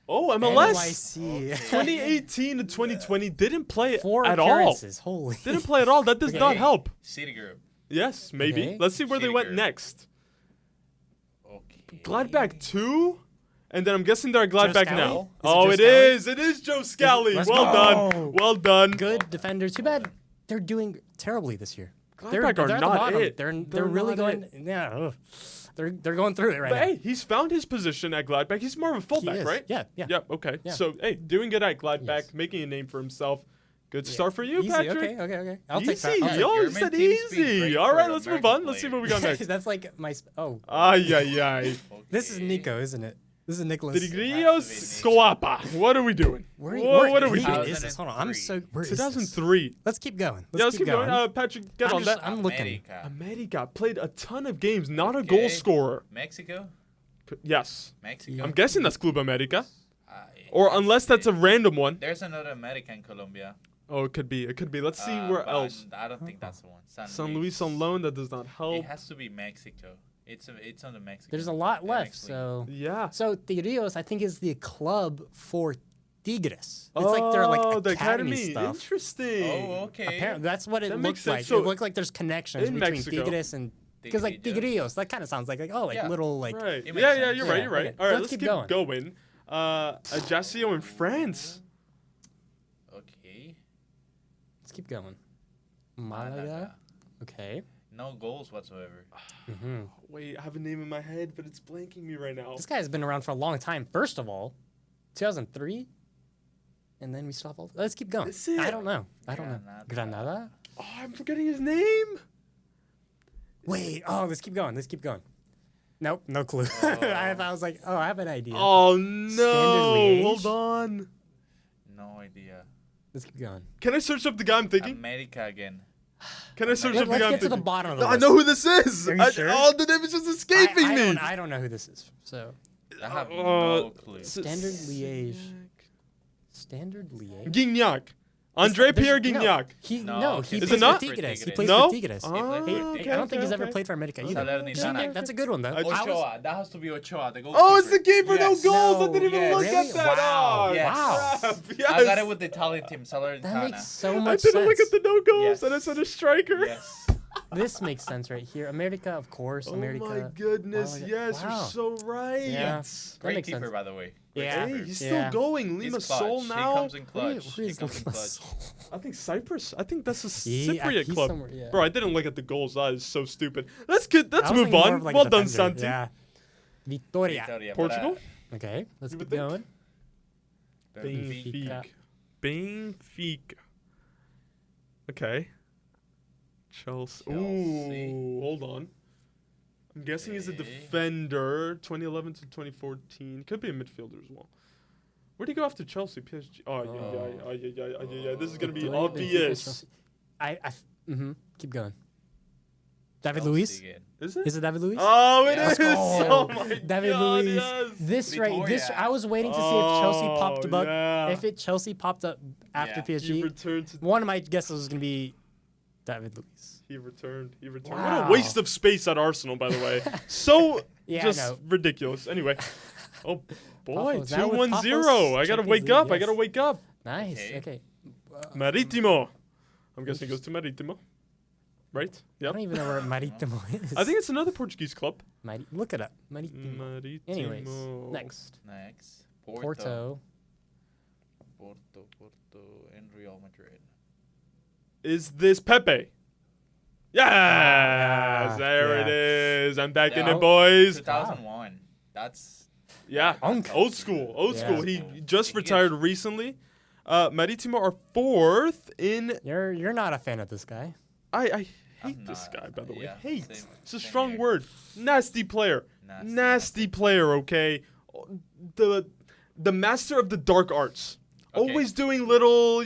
Speaker 1: Oh, MLS.
Speaker 2: NYC.
Speaker 1: 2018 to 2020 didn't play
Speaker 2: Four
Speaker 1: at all.
Speaker 2: appearances. Holy.
Speaker 1: Didn't play at all. That does not help.
Speaker 12: City Group.
Speaker 1: Yes, maybe.
Speaker 2: Okay.
Speaker 1: Let's see where they went next.
Speaker 12: Okay.
Speaker 1: Gladbach 2? And then I'm guessing they're at Gladbach
Speaker 2: Joe
Speaker 1: now.
Speaker 2: Scally?
Speaker 1: It is. It is Joe Scally.
Speaker 2: Let's
Speaker 1: Well
Speaker 2: go.
Speaker 1: done. Well done.
Speaker 2: Good defender. Too bad they're doing terribly this year.
Speaker 1: Gladbach are
Speaker 2: at the
Speaker 1: not
Speaker 2: bottom.
Speaker 1: it.
Speaker 2: They're really
Speaker 1: not
Speaker 2: going. Yeah. Ugh. They're going through it right
Speaker 1: But
Speaker 2: now.
Speaker 1: hey, he's found his position at Gladbach. He's more of a fullback,
Speaker 2: is.
Speaker 1: right?
Speaker 2: Yeah.
Speaker 1: Yep, okay.
Speaker 2: Yeah.
Speaker 1: So, hey, doing good at Gladbach,
Speaker 2: Yes.
Speaker 1: making a name for himself. Good start for you,
Speaker 2: Easy.
Speaker 1: Patrick.
Speaker 2: Okay. I'll
Speaker 1: Easy.
Speaker 2: take that. I'll take
Speaker 1: Yo, you
Speaker 12: German
Speaker 1: said
Speaker 12: teams being
Speaker 1: easy.
Speaker 12: great
Speaker 1: All
Speaker 12: for
Speaker 1: right, let's move
Speaker 12: American
Speaker 1: on. Let's see what we got
Speaker 2: that.
Speaker 1: next.
Speaker 2: That's like my.
Speaker 1: Ay, ay, ay.
Speaker 2: This is Nico, isn't it? This is Nicholas.
Speaker 1: Tigrillos Coapa. What are we doing?
Speaker 2: What
Speaker 1: are we
Speaker 2: even
Speaker 1: doing?
Speaker 2: is this? Hold on. I'm so. Where is this?
Speaker 1: 2003.
Speaker 2: Let's keep going.
Speaker 1: Let's keep going. Patrick, get on that.
Speaker 2: I'm looking.
Speaker 1: America played a ton of games, not a goal scorer.
Speaker 12: Mexico?
Speaker 1: Yes.
Speaker 12: Mexico?
Speaker 1: I'm guessing that's Club America. Or unless that's a random one.
Speaker 12: There's another America in Colombia.
Speaker 1: Oh, it could be. It could be. Let's see where else.
Speaker 12: I don't think that's the one.
Speaker 1: San Luis on loan. That does not help.
Speaker 12: It has to be Mexico. It's on the Mexico.
Speaker 2: There's a lot left, so
Speaker 1: yeah.
Speaker 2: So Tigrillos, I think, is the club for Tigres. It's like their like
Speaker 1: the
Speaker 2: academy stuff.
Speaker 1: Interesting.
Speaker 12: Oh, okay.
Speaker 2: Apparently, that's what it looks like.
Speaker 1: So
Speaker 2: it looked like there's connections
Speaker 1: in
Speaker 2: between
Speaker 1: Mexico.
Speaker 2: Tigres and because like Tigrillos, that kind of sounds like little like.
Speaker 1: Right.
Speaker 12: It makes
Speaker 1: Yeah,
Speaker 12: sense.
Speaker 1: you're right. You're right.
Speaker 2: Okay.
Speaker 1: All right,
Speaker 2: Let's
Speaker 1: let's
Speaker 2: keep
Speaker 1: keep going. Ajaccio in France.
Speaker 12: Okay.
Speaker 2: Let's keep going. Malaga. Okay.
Speaker 12: No goals whatsoever.
Speaker 1: Wait, I have a name in my head, but it's blanking me right now.
Speaker 2: This guy has been around for a long time. First of all, 2003, and then we stop all. Let's keep going.
Speaker 1: That's it.
Speaker 2: I don't know. Granada.
Speaker 1: Oh, I'm forgetting his name.
Speaker 2: Wait. Oh, let's keep going. Nope, no clue. I was like, I have an idea.
Speaker 1: Oh no!
Speaker 2: Liège?
Speaker 1: Hold on.
Speaker 12: No idea.
Speaker 2: Let's keep going.
Speaker 1: Can I search up the guy I'm thinking?
Speaker 12: America again.
Speaker 1: Can I search up the guy I'm
Speaker 2: Let's get to
Speaker 1: thinking?
Speaker 2: the bottom of the
Speaker 1: I
Speaker 2: list.
Speaker 1: know who this is.
Speaker 2: Are you sure?
Speaker 1: Oh, the name is just escaping me.
Speaker 2: I don't know who this is. So
Speaker 12: I have no clue.
Speaker 2: Standard Liège. Standard Liège.
Speaker 1: Gignac. Andre Pierre
Speaker 2: No,
Speaker 1: Gignac.
Speaker 2: he
Speaker 12: No,
Speaker 2: plays
Speaker 12: is
Speaker 2: for
Speaker 1: it not?
Speaker 2: Tigres. He plays
Speaker 1: No?
Speaker 2: for Tigres.
Speaker 1: Okay,
Speaker 2: I don't think he's
Speaker 1: okay.
Speaker 2: ever played for America either.
Speaker 12: Salernitana.
Speaker 2: Gignac, that's a good one though.
Speaker 12: Ochoa. That has to be Ochoa. The goalkeeper.
Speaker 1: Oh, it's the keeper.
Speaker 12: Yes.
Speaker 1: No goals. I
Speaker 2: No,
Speaker 1: didn't even
Speaker 12: yes.
Speaker 1: look
Speaker 2: Really?
Speaker 1: at that.
Speaker 2: Wow.
Speaker 1: Oh,
Speaker 12: Yes.
Speaker 1: crap. Yes.
Speaker 12: I got it with the Italian team, Salernitana.
Speaker 2: That makes so
Speaker 1: I
Speaker 2: much
Speaker 1: didn't
Speaker 2: sense.
Speaker 1: look at the no goals,
Speaker 12: Yes.
Speaker 1: and I said a striker.
Speaker 12: Yes.
Speaker 2: This makes sense right here. America, of course.
Speaker 1: Oh
Speaker 2: America.
Speaker 1: my goodness!
Speaker 2: Malaga.
Speaker 1: Yes,
Speaker 2: Wow.
Speaker 1: you're so right.
Speaker 2: Yeah. That
Speaker 12: Great
Speaker 2: makes
Speaker 12: keeper,
Speaker 2: sense.
Speaker 12: by the way.
Speaker 2: Yeah.
Speaker 1: Hey, he's
Speaker 2: Yeah.
Speaker 1: still going. Lima
Speaker 12: He's clutch.
Speaker 1: Sol
Speaker 12: He
Speaker 1: now.
Speaker 12: comes in clutch.
Speaker 2: Where
Speaker 12: He
Speaker 2: is
Speaker 12: comes in
Speaker 2: Lima
Speaker 12: clutch.
Speaker 2: Sol?
Speaker 1: I think Cyprus. I think that's a
Speaker 2: Yeah,
Speaker 1: Cypriot
Speaker 2: he's
Speaker 1: club.
Speaker 2: somewhere, yeah.
Speaker 1: Bro, I didn't look at the goals. That is so stupid. Let's
Speaker 2: I
Speaker 1: move
Speaker 2: was thinking more
Speaker 1: on.
Speaker 2: of, like,
Speaker 1: Well
Speaker 2: a
Speaker 1: done,
Speaker 2: defender.
Speaker 1: Santi.
Speaker 2: Yeah. Vitoria.
Speaker 12: Victoria,
Speaker 1: Portugal.
Speaker 2: Okay, let's
Speaker 1: You
Speaker 2: keep
Speaker 1: would think.
Speaker 2: going.
Speaker 1: Benfica. Benfica. Okay. Chelsea. Ooh, hold on. I'm guessing he's a defender. 2011 to 2014. Could be a midfielder as well. Where'd he go after Chelsea? PSG. Oh, yeah. This is gonna be
Speaker 2: Vitoria, Benfica,
Speaker 1: obvious.
Speaker 2: Chelsea. Keep going. David Luiz?
Speaker 12: again.
Speaker 1: Is it?
Speaker 2: Is it David Luiz?
Speaker 1: Oh, it
Speaker 2: Let's
Speaker 1: is.
Speaker 2: go.
Speaker 1: Oh my
Speaker 2: David
Speaker 1: God,
Speaker 2: Luiz.
Speaker 1: yes.
Speaker 2: This
Speaker 12: Victoria.
Speaker 2: I was waiting to see if Chelsea popped up.
Speaker 1: yeah.
Speaker 2: If Chelsea popped up after
Speaker 12: Yeah.
Speaker 1: He
Speaker 2: PSG,
Speaker 1: returned to.
Speaker 2: one of my guesses was gonna be David Luiz.
Speaker 1: He returned. What
Speaker 2: Wow.
Speaker 1: a waste of space at Arsenal, by the way. So
Speaker 2: Yeah, I
Speaker 1: just
Speaker 2: know.
Speaker 1: ridiculous. Anyway. Oh boy,
Speaker 2: Paphos. Now with
Speaker 1: 2-1-0.
Speaker 2: Paphos,
Speaker 1: I gotta
Speaker 2: Champions
Speaker 1: wake
Speaker 2: League,
Speaker 1: up. I
Speaker 2: yes.
Speaker 1: gotta wake up.
Speaker 2: Nice. Okay.
Speaker 1: Maritimo. I'm guessing it goes to Maritimo. Right?
Speaker 2: I
Speaker 1: Yeah.
Speaker 2: don't even know where Maritimo is.
Speaker 1: I think it's another Portuguese club.
Speaker 2: Look it up. Maritimo.
Speaker 1: Maritimo.
Speaker 2: Anyways, next.
Speaker 12: Porto, and Real Madrid.
Speaker 1: Is this Pepe? Yes! There
Speaker 2: yeah.
Speaker 1: it is. I'm back in
Speaker 12: Yeah.
Speaker 1: it, boys.
Speaker 12: 2001. That's
Speaker 1: Yeah.
Speaker 2: Uncle.
Speaker 1: Old school.
Speaker 2: Yeah.
Speaker 1: He just retired recently. Maritimo are 4th in.
Speaker 2: You're not a fan of this guy.
Speaker 1: I hate this guy, by the way. Hate. It's a strong word. Nasty player. Nasty player, okay? The master of the dark arts. Okay. Always doing little,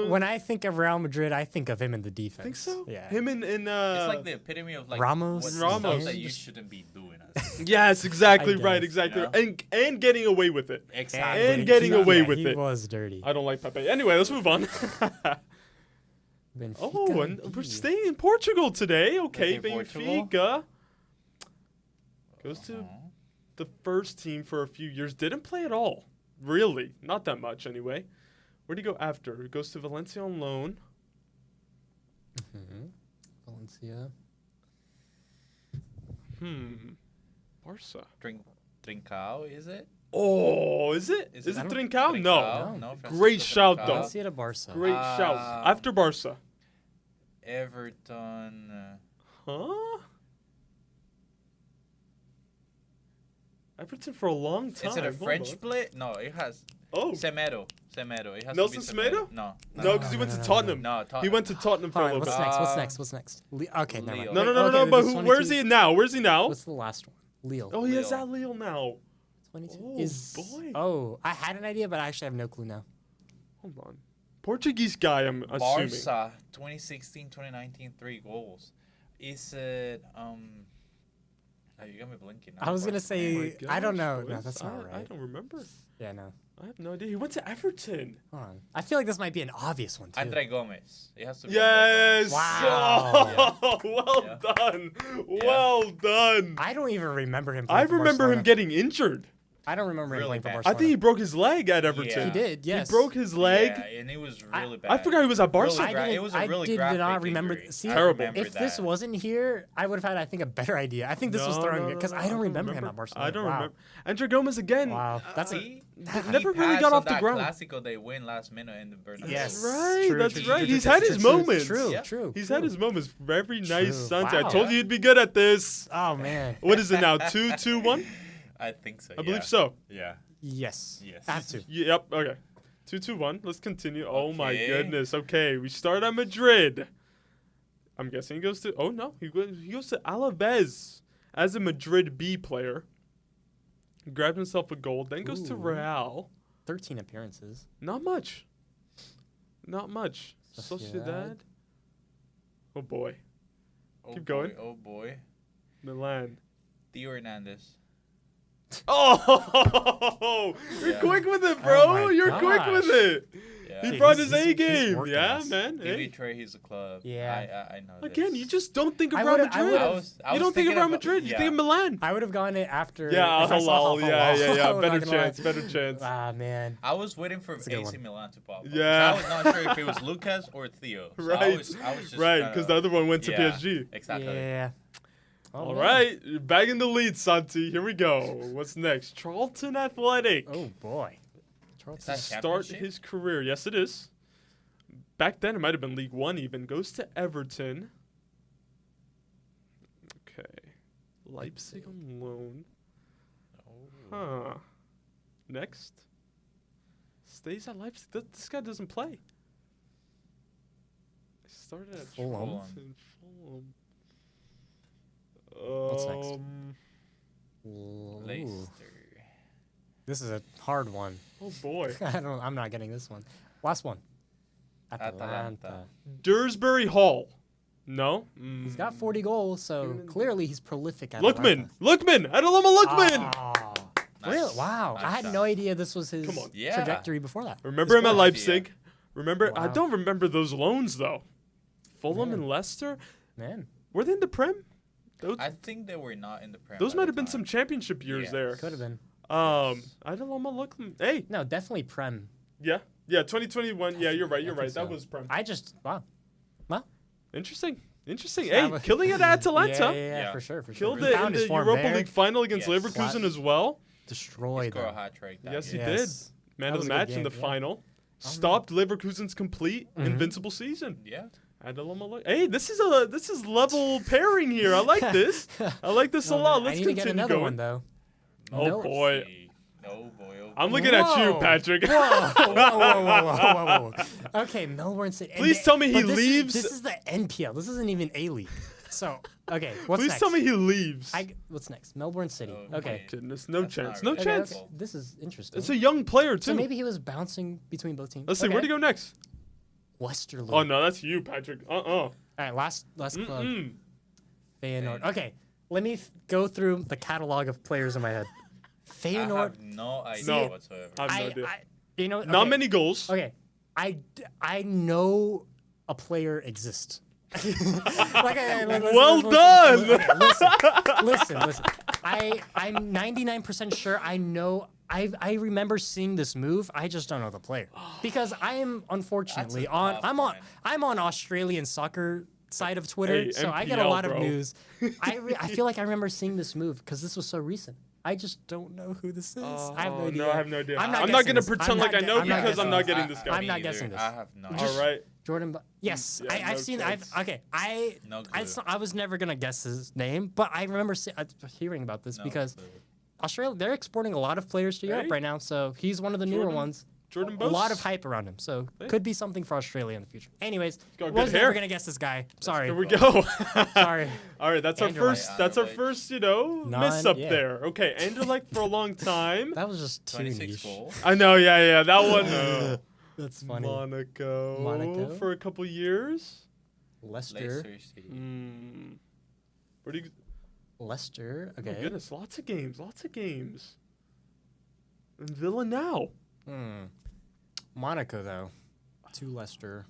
Speaker 2: When I think of Real Madrid, I think of him in the defense.
Speaker 1: Think so?
Speaker 2: Yeah.
Speaker 1: Him in
Speaker 12: it's like the epitome of like
Speaker 2: Ramos
Speaker 12: stuff that you shouldn't be doing.
Speaker 1: Yes, exactly right, exactly. And getting away with it.
Speaker 12: Exactly.
Speaker 1: And getting away with it.
Speaker 2: He was dirty.
Speaker 1: I don't like Pepe. Anyway, let's move on. And we're staying in Portugal today. Okay, Benfica. Goes to the first team for a few years. Didn't play at all. Really. Not that much, anyway. Where'd he go after? He goes to Valencia on loan.
Speaker 2: Valencia.
Speaker 1: Barca.
Speaker 12: Trincao, is it?
Speaker 1: Oh, is it? Is it Trincao? No. Great shout, though.
Speaker 2: Valencia to Barca.
Speaker 1: Great shout. After Barca.
Speaker 12: Everton.
Speaker 1: Huh? Everton for a long time.
Speaker 12: Is it a French play? No, it has. Semedo. It has
Speaker 1: Nelson
Speaker 12: to be
Speaker 1: Semedo?
Speaker 12: No,
Speaker 1: because he went to Tottenham.
Speaker 12: No,
Speaker 1: he went to Tottenham for a little bit.
Speaker 2: What's next? Okay, never mind.
Speaker 1: No. But where's he now? Where's he now?
Speaker 2: What's the last one? Lille.
Speaker 1: Oh, he is at Lille now.
Speaker 2: 22.
Speaker 1: Boy.
Speaker 2: Oh, I had an idea, but I actually have no clue now.
Speaker 1: Hold on. Portuguese guy, I'm assuming.
Speaker 12: Barca, 2016, 2019, 3 goals. Is it you got me blinking.
Speaker 2: I was gonna say I don't know. No, that's not right.
Speaker 1: I don't remember.
Speaker 2: Yeah, no.
Speaker 1: I have no idea. He went to Everton.
Speaker 2: Hold on. I feel like this might be an obvious one too.
Speaker 12: Andre Gomez. It has to be.
Speaker 1: Yes.
Speaker 2: Wow.
Speaker 1: Well done. Well done.
Speaker 2: I don't even remember him.
Speaker 1: I remember him getting injured.
Speaker 2: I don't remember him playing for
Speaker 1: I
Speaker 2: Barcelona.
Speaker 1: think he broke his leg at Everton.
Speaker 12: Yeah.
Speaker 2: He did, yes.
Speaker 1: He broke his leg.
Speaker 12: Yeah, and it was really bad.
Speaker 1: I forgot he was at Barca.
Speaker 12: It was a really
Speaker 2: I did
Speaker 12: graphic
Speaker 2: not remember.
Speaker 12: injury.
Speaker 2: See,
Speaker 1: Terrible.
Speaker 2: If this wasn't here, I would have had, I think, a better idea. I think this was throwing me because I don't remember him at Barcelona.
Speaker 1: I don't remember. Andre Gomez again.
Speaker 2: Wow. That's
Speaker 1: never really got off the ground.
Speaker 12: Clasico, they win last minute in the Bernabeu.
Speaker 2: Yes.
Speaker 1: That's right. He's had his moments.
Speaker 2: True.
Speaker 1: He's had his moments. Very nice, Santi. I told you you'd be good at this.
Speaker 2: Oh, man.
Speaker 1: What is it now? 2-2-1?
Speaker 12: I think so.
Speaker 1: I believe so.
Speaker 12: Yeah.
Speaker 2: Yes. I have to.
Speaker 1: Yep. Okay. 2-2-1. Let's continue. Oh my goodness. Okay, we start at Madrid. I'm guessing he goes to. Oh no, he goes to Alaves as a Madrid B player. He grabs himself a goal, then goes to Real.
Speaker 2: 13 appearances.
Speaker 1: Not much. Sociedad. Oh boy. Keep going.
Speaker 12: Oh boy.
Speaker 1: Milan.
Speaker 12: Theo Hernandez.
Speaker 1: Oh, you're quick with it, bro. You're quick with it.
Speaker 12: Yeah.
Speaker 1: He brought his A game. Yeah, man.
Speaker 12: Betray his club.
Speaker 2: Yeah.
Speaker 12: I know.
Speaker 1: Again, you just don't think of Real Madrid. You don't think of Real Madrid. You think of Milan.
Speaker 2: I would have gone it after.
Speaker 1: Yeah, halal. Yeah. Better chance.
Speaker 2: Ah, man.
Speaker 12: I was waiting for AC Milan to pop up.
Speaker 1: Yeah.
Speaker 12: I was not sure if it was Lucas or Theo. So
Speaker 1: Right.
Speaker 12: I was just
Speaker 1: because the other one went to PSG.
Speaker 12: Exactly.
Speaker 2: Yeah.
Speaker 1: All right, you're back in the lead, Santi. Here we go. What's next? Charlton Athletic.
Speaker 2: Oh boy.
Speaker 1: To start his career. Yes, it is. Back then, it might have been League One even. Goes to Everton. Okay. Leipzig on loan. Huh. Next. Stays at Leipzig. This guy doesn't play. Started at
Speaker 2: Fulham.
Speaker 1: What's
Speaker 2: next?
Speaker 12: Leicester.
Speaker 2: This is a hard one.
Speaker 1: Oh boy.
Speaker 2: I'm not getting this one. Last one. Atalanta.
Speaker 1: Dursbury Hall. No.
Speaker 2: He's got 40 goals, so clearly he's prolific.
Speaker 1: Lookman. Adeloma Lookman.
Speaker 2: Oh, really? Wow. I had no idea this was his trajectory before that.
Speaker 1: Remember him at Leipzig. Remember? Wow. I don't remember those loans though. Fulham and Leicester.
Speaker 2: Man.
Speaker 1: Were they in the Prem?
Speaker 12: I think they were not in the Prem.
Speaker 1: Those might have been some championship years there.
Speaker 2: Could have been.
Speaker 1: Adeloma Lookman. Hey.
Speaker 2: No, definitely Prem.
Speaker 1: Yeah. 2021. Yeah, you're right. That was Prem.
Speaker 2: Wow.
Speaker 1: Interesting. Hey, killing it at Atalanta.
Speaker 2: Yeah, for sure.
Speaker 1: Killed it in the Europa League final against Leverkusen as well.
Speaker 2: Destroyed them.
Speaker 12: Score a hat trick.
Speaker 1: Yes, he did. Man of the match in the final. Stopped Leverkusen's complete invincible season.
Speaker 12: Yeah.
Speaker 1: Hey, this is level pairing here. I like this. I like this a lot. Let's
Speaker 2: I need to get
Speaker 1: continue
Speaker 2: another
Speaker 1: going.
Speaker 2: one though.
Speaker 1: Oh boy.
Speaker 12: Oh boy.
Speaker 1: I'm looking at you, Patrick.
Speaker 2: Whoa. Okay, Melbourne City.
Speaker 1: Please tell me he leaves.
Speaker 2: This is the NPL. This isn't even A-League. So, okay, what's next?
Speaker 1: Please tell me he leaves.
Speaker 2: What's next? Melbourne City. Okay.
Speaker 1: Goodness, no chance.
Speaker 12: Really
Speaker 1: No chance.
Speaker 2: Okay. This is interesting.
Speaker 1: It's a young player, too.
Speaker 2: So maybe he was bouncing between both teams.
Speaker 1: Let's see, where'd he go next?
Speaker 2: Westerlo.
Speaker 1: Oh, no, that's you, Patrick.
Speaker 2: All right, last club. Feyenoord. Okay, let me go through the catalog of players in my head. Feyenoord.
Speaker 12: I have no idea whatsoever.
Speaker 1: I have no idea.
Speaker 2: You know,
Speaker 1: Not many goals.
Speaker 2: Okay, I know a player exists.
Speaker 1: Well done.
Speaker 2: Listen. I'm 99% sure I know. I remember seeing this move. I just don't know the player because I am unfortunately I'm on Australian soccer side of Twitter, so I get a lot of news. I feel like I remember seeing this move because this was so recent. I just don't know who this is. I have no idea.
Speaker 1: No, I have no idea. I'm
Speaker 2: not
Speaker 1: not going to
Speaker 2: guessing this.
Speaker 1: pretend like I know because I'm not getting this guy.
Speaker 2: I'm not guessing this.
Speaker 12: I have no.
Speaker 1: All right.
Speaker 2: Jordan. Yes,
Speaker 1: Yeah,
Speaker 2: I've
Speaker 1: no
Speaker 2: seen.
Speaker 1: chance.
Speaker 12: No clue.
Speaker 2: I was never gonna guess his name, but I remember hearing about this because Australia, they're exporting a lot of players to Europe right now. So he's one of the newer ones.
Speaker 1: Jordan
Speaker 2: A
Speaker 1: Bose.
Speaker 2: lot of hype around him. So could be something for Australia in the future. Anyways,
Speaker 1: got
Speaker 2: was
Speaker 1: good hair.
Speaker 2: never gonna guess this guy. Sorry.
Speaker 1: Here we go.
Speaker 2: Sorry.
Speaker 1: All right, that's our first. That's our first. Miss up there. Okay, Anderlecht for a long time.
Speaker 2: That was just too
Speaker 12: 26
Speaker 2: niche.
Speaker 12: goals.
Speaker 1: I know. Yeah. That one.
Speaker 2: That's funny.
Speaker 1: Monaco for a couple years.
Speaker 2: Leicester.
Speaker 1: Where do you?
Speaker 2: Leicester. Okay.
Speaker 1: Oh my goodness, lots of games. And Villa now.
Speaker 2: Monaco though. To Leicester.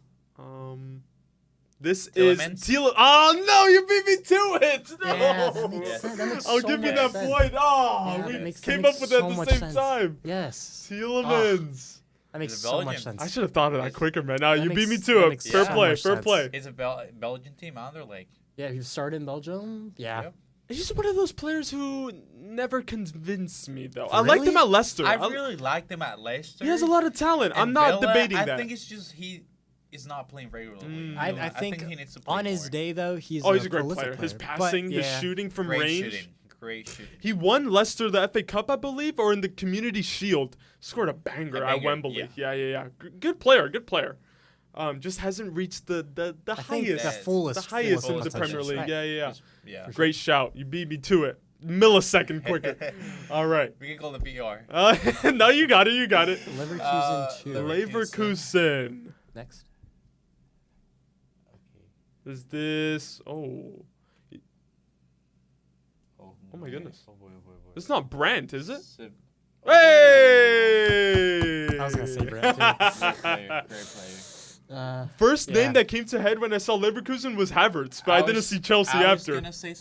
Speaker 1: This
Speaker 12: Tielemans?
Speaker 1: is Tielemans. Oh no, you beat me to it. No.
Speaker 2: Yeah, that makes sense. That makes
Speaker 1: I'll
Speaker 2: so
Speaker 1: give you
Speaker 2: much
Speaker 1: that
Speaker 2: sense.
Speaker 1: point. Oh,
Speaker 2: Yeah,
Speaker 1: we
Speaker 2: that makes
Speaker 1: came up with it
Speaker 2: so
Speaker 1: at the
Speaker 2: much
Speaker 1: same
Speaker 2: sense.
Speaker 1: time.
Speaker 2: Yes.
Speaker 1: Tielemans.
Speaker 2: That makes
Speaker 12: He's a
Speaker 2: so much
Speaker 12: Belgian.
Speaker 2: sense.
Speaker 1: I should have thought of that quicker, man. Now
Speaker 2: That
Speaker 1: you beat me
Speaker 2: makes-
Speaker 1: to
Speaker 2: that
Speaker 1: it.
Speaker 2: makes
Speaker 1: Fair
Speaker 2: so
Speaker 1: play.
Speaker 2: much
Speaker 1: Fair
Speaker 2: sense.
Speaker 1: play.
Speaker 12: It's a Belgian team, Anderlecht.
Speaker 2: Yeah, he started in Belgium. Yeah.
Speaker 12: Yep.
Speaker 1: He's one of those players who never convinced me, though. I liked him at Leicester.
Speaker 12: I really liked him at Leicester.
Speaker 1: He has a lot of talent.
Speaker 12: And
Speaker 1: I'm not
Speaker 12: Villa,
Speaker 1: debating
Speaker 12: I
Speaker 1: that.
Speaker 12: think it's just he is not playing regularly.
Speaker 2: I think
Speaker 12: he needs to play
Speaker 2: on his
Speaker 12: more.
Speaker 2: day though, he's
Speaker 1: He's a great
Speaker 2: prolific
Speaker 1: player. His
Speaker 2: but
Speaker 1: passing, his
Speaker 2: yeah.
Speaker 1: shooting from
Speaker 12: Great
Speaker 1: range.
Speaker 12: Great shooting.
Speaker 1: He won Leicester the FA Cup, I believe, or in the Community Shield. Scored a banger at Wembley. Yeah. Good player. Just hasn't reached the highest,
Speaker 2: the
Speaker 1: highest in the
Speaker 2: potential.
Speaker 1: Premier League.
Speaker 2: Right.
Speaker 1: Yeah. Great shout. You beat me to it. Millisecond quicker. All right.
Speaker 12: We can call the PR.
Speaker 1: No, you got it.
Speaker 2: Leverkusen 2.
Speaker 1: Leverkusen.
Speaker 2: Next.
Speaker 1: Is this? Oh my goodness.
Speaker 12: Oh boy.
Speaker 1: It's not Brandt, is it?
Speaker 2: Hey!
Speaker 1: Hey!
Speaker 2: I was gonna say Brandt too.
Speaker 12: Great player.
Speaker 1: First name that came to head when I saw Leverkusen was Havertz, but I didn't see Chelsea after.
Speaker 12: I was gonna say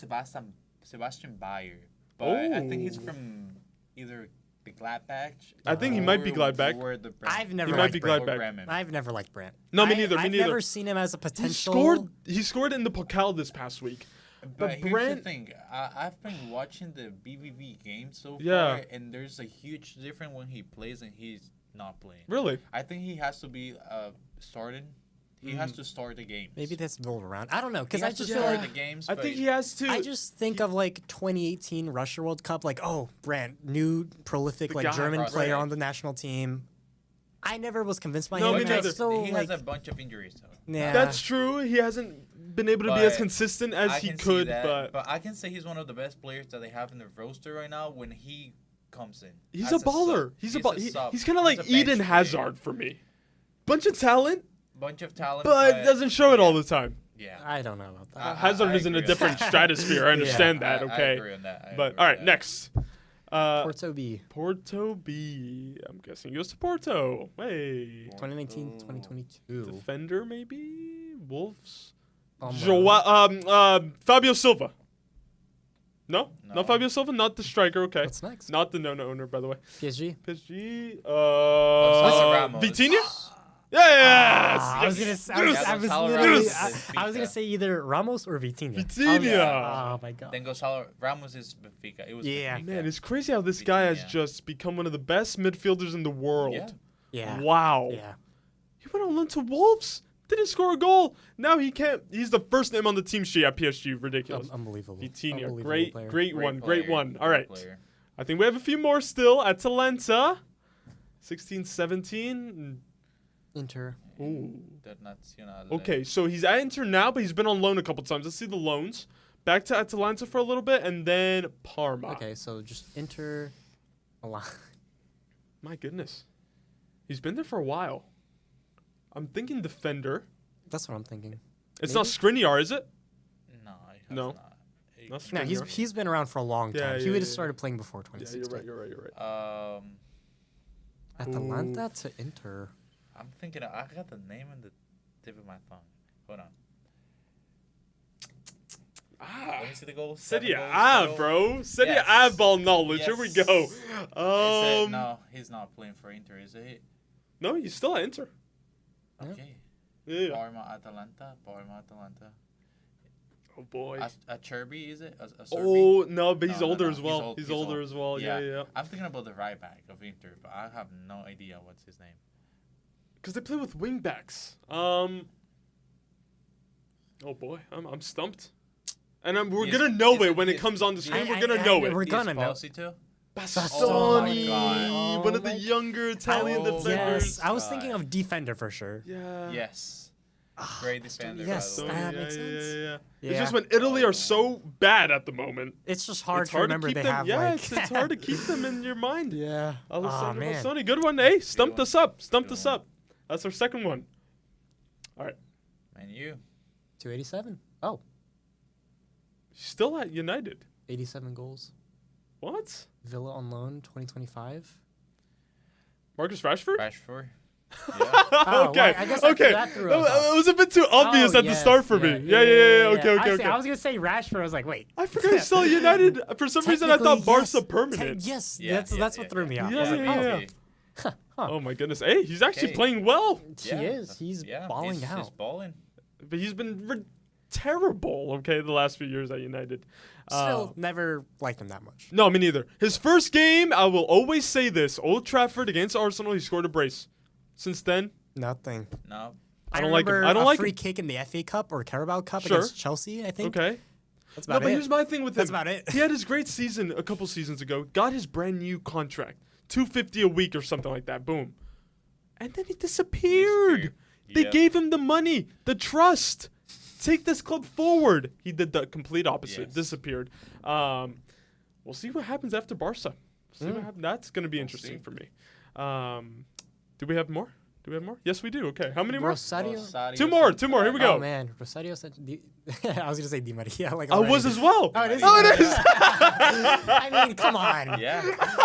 Speaker 12: Sebastian Bayer, but I think he's from either the Gladbach.
Speaker 1: I think he might be Gladbach.
Speaker 2: I've never
Speaker 1: He
Speaker 2: liked
Speaker 1: might be
Speaker 2: Brandt.
Speaker 1: Gladbach.
Speaker 2: I've never liked Brandt.
Speaker 1: No, me neither.
Speaker 2: I've never seen him as a potential.
Speaker 1: He scored in the Pokal this past week.
Speaker 12: But here's
Speaker 1: Brandt,
Speaker 12: the thing. I've been watching the BVB games so
Speaker 1: Yeah.
Speaker 12: far, and there's a huge difference when he plays and he's not playing.
Speaker 1: Really?
Speaker 12: I think he has to be starting. He has to start the games.
Speaker 2: Maybe that's built around. I don't know, because
Speaker 12: He
Speaker 2: I
Speaker 12: has to
Speaker 2: just feel
Speaker 12: start
Speaker 2: like
Speaker 12: the games.
Speaker 1: I think he has to.
Speaker 2: I just think of like 2018 Russia World Cup, like Brandt, new prolific
Speaker 1: The
Speaker 2: like
Speaker 1: guy.
Speaker 2: German
Speaker 12: Right.
Speaker 2: player on the national team. I never was convinced by
Speaker 1: No,
Speaker 2: him.
Speaker 1: me
Speaker 2: but I
Speaker 1: neither.
Speaker 2: still,
Speaker 12: He
Speaker 2: like,
Speaker 12: has a bunch of injuries though.
Speaker 2: yeah.
Speaker 1: That's true. He hasn't been able to be as
Speaker 12: But
Speaker 1: consistent as
Speaker 12: I
Speaker 1: he
Speaker 12: can see
Speaker 1: could,
Speaker 12: that,
Speaker 1: but
Speaker 12: I can say he's one of the best players that they have in the roster right now. When he comes in,
Speaker 1: he's
Speaker 12: as
Speaker 1: a baller.
Speaker 12: sub.
Speaker 1: He's
Speaker 12: sub.
Speaker 1: he's kind of like
Speaker 12: He's a bench
Speaker 1: Eden
Speaker 12: player.
Speaker 1: Hazard for me. Bunch of talent,
Speaker 12: Bunch of talent,
Speaker 1: but doesn't show it all the time.
Speaker 12: Yeah,
Speaker 2: I don't know about that.
Speaker 1: Hazard is in a different stratosphere. I understand that.
Speaker 12: I
Speaker 1: Okay,
Speaker 12: agree on that.
Speaker 1: but all right, next.
Speaker 2: Porto B.
Speaker 1: Porto B. I'm guessing goes to Porto. Hey.
Speaker 2: 2019, 2022.
Speaker 1: Defender maybe? Wolves?
Speaker 2: Almiron.
Speaker 1: Fabio Silva. No? No Fabio Silva? Not the striker, okay.
Speaker 2: What's next?
Speaker 1: Not the owner, by the way.
Speaker 2: PSG.
Speaker 1: PSG.
Speaker 12: Ramos.
Speaker 1: Vitinha? Yes!
Speaker 2: I was gonna say, I was gonna say either Ramos or Vitinha.
Speaker 1: Vitinha.
Speaker 2: Oh my god.
Speaker 12: Then Gonzalo Ramos is Benfica. It was Benfica.
Speaker 1: Man, it's crazy how this guy has just become one of the best midfielders in the world.
Speaker 2: Yeah.
Speaker 1: Wow.
Speaker 2: Yeah.
Speaker 1: He went on loan to Wolves. Didn't score a goal. Now he can't. He's the first name on the team sheet at PSG. Ridiculous.
Speaker 2: Unbelievable.
Speaker 1: Vitinha.
Speaker 2: Unbelievable
Speaker 1: Great
Speaker 2: player.
Speaker 1: one. Great one. All right. I think we have a few more still. Atalanta, 16-17.
Speaker 2: Inter.
Speaker 1: Ooh.
Speaker 12: Internazionale.
Speaker 1: Okay, so he's at Inter now, but he's been on loan a couple times. Let's see the loans. Back to Atalanta for a little bit, and then Parma.
Speaker 2: Okay, so just Inter. A lot.
Speaker 1: My goodness. He's been there for a while. I'm thinking defender.
Speaker 2: That's what I'm thinking.
Speaker 1: It's
Speaker 2: Maybe?
Speaker 1: not Skriniar, is it?
Speaker 12: No,
Speaker 1: No.
Speaker 2: No, he's been around for a long time.
Speaker 1: Yeah,
Speaker 2: he
Speaker 1: yeah,
Speaker 2: would have
Speaker 1: yeah.
Speaker 2: started playing before 2016.
Speaker 1: You're right.
Speaker 2: Atalanta to Inter.
Speaker 12: I'm thinking. I got the name in the tip of my tongue. Hold on. Let me see the goals.
Speaker 1: Serie A, bro. Serie A ball knowledge. Here we go.
Speaker 12: No, he's not playing for Inter, is it?
Speaker 1: No, he's still at Inter.
Speaker 12: Okay.
Speaker 1: Yeah.
Speaker 12: Parma, Atalanta.
Speaker 1: Oh, boy.
Speaker 12: A Cherby, is it? A
Speaker 1: Oh, no, but he's older as well. He's older as well. Yeah.
Speaker 12: I'm thinking about the right back of Inter, but I have no idea what's his name.
Speaker 1: Because they play with wing backs. Oh, boy. I'm stumped. And we're going to know it when it comes on the screen. We're going to know it.
Speaker 2: We're going to know.
Speaker 1: Bastoni, one of the younger Italian defenders.
Speaker 2: Yes, I was thinking of defender for sure.
Speaker 1: Yeah.
Speaker 12: Yes. Great defender.
Speaker 2: Yes,
Speaker 12: by the way.
Speaker 2: that makes sense.
Speaker 1: It's just when Italy are so bad at the moment.
Speaker 2: It's just hard to remember
Speaker 1: keep
Speaker 2: they
Speaker 1: them,
Speaker 2: have
Speaker 1: it's hard to keep them in your mind.
Speaker 2: Yeah.
Speaker 1: Alessandro
Speaker 2: man.
Speaker 1: Bastoni, good one. Hey, stumped us up. That's our second one. All right.
Speaker 12: And you.
Speaker 2: 287. Oh.
Speaker 1: Still at United.
Speaker 2: 87 goals.
Speaker 1: What?
Speaker 2: Villa on loan, 2025.
Speaker 1: Marcus Rashford?
Speaker 12: Rashford.
Speaker 1: Okay.
Speaker 2: I guess
Speaker 1: okay.
Speaker 2: that threw us off.
Speaker 1: It was a bit too obvious at the start for me. Yeah. Okay.
Speaker 2: I was gonna say Rashford. I was like, wait.
Speaker 1: I forgot he's still at United. For some reason, I thought Barca permanent.
Speaker 2: That's what threw me off.
Speaker 1: Yeah. Oh my goodness. Hey, he's actually playing well.
Speaker 2: He is. He's balling out.
Speaker 12: He's balling.
Speaker 1: But he's been terrible. Okay, the last few years at United.
Speaker 2: Still never liked him that much.
Speaker 1: No, me neither. His first game, I will always say this: Old Trafford against Arsenal, he scored a brace. Since then,
Speaker 2: nothing.
Speaker 12: No.
Speaker 1: I don't like him.
Speaker 2: I don't like free kick in the FA Cup or Carabao Cup against Chelsea, I think.
Speaker 1: Okay.
Speaker 2: That's about it.
Speaker 1: But here's my thing with him.
Speaker 2: That's about it.
Speaker 1: He had his great season a couple seasons ago. Got his brand new contract, $250 a week or something like that. Boom. And then he disappeared. They gave him the money, the trust. Take this club forward. He did the complete opposite. Disappeared. We'll see what happens after Barca. What happens. That's going to be interesting for me. Do we have more? Yes, we do. Okay. How many more?
Speaker 2: Rosario.
Speaker 1: Two more. Here we go.
Speaker 2: Oh, man. Rosario said... I was going to say Di Maria. Like
Speaker 1: I was as well.
Speaker 2: Oh, it is?
Speaker 1: Oh, it is.
Speaker 2: I mean, come on.
Speaker 12: Yeah.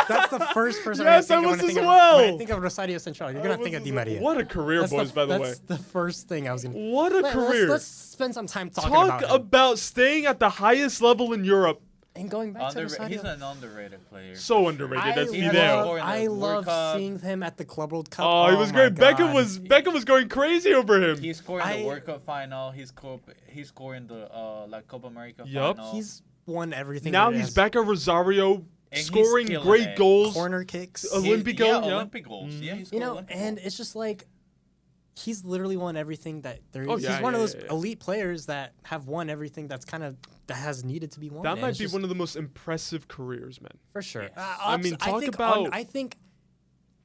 Speaker 2: That's the first person
Speaker 1: yes,
Speaker 2: I
Speaker 1: was as
Speaker 2: think
Speaker 1: well.
Speaker 2: When I think of Rosario Central, you're going to think of Di Maria.
Speaker 1: What a career, boys, by the way.
Speaker 2: That's the first thing I was going to...
Speaker 1: What a career.
Speaker 2: Let's spend some time talking
Speaker 1: about
Speaker 2: him.
Speaker 1: about staying at the highest level in Europe.
Speaker 2: And going back to Rosario.
Speaker 12: He's an underrated player.
Speaker 1: So underrated. That's Fidel.
Speaker 2: I love seeing him at the Club World Cup.
Speaker 1: Oh, he was great. Beckham was going crazy over him.
Speaker 12: He scored in the World Cup final. He scored in the Copa America final.
Speaker 2: He's won everything.
Speaker 1: Now he's back at Rosario, scoring great goals.
Speaker 2: Corner kicks.
Speaker 1: Olympic
Speaker 12: goals. Yeah,
Speaker 2: you know, and it's just like he's literally won everything that there is. He's one of those elite players that have won everything that has needed to be won.
Speaker 1: That might be one of the most impressive careers, man.
Speaker 2: For sure.
Speaker 1: I mean,
Speaker 2: I think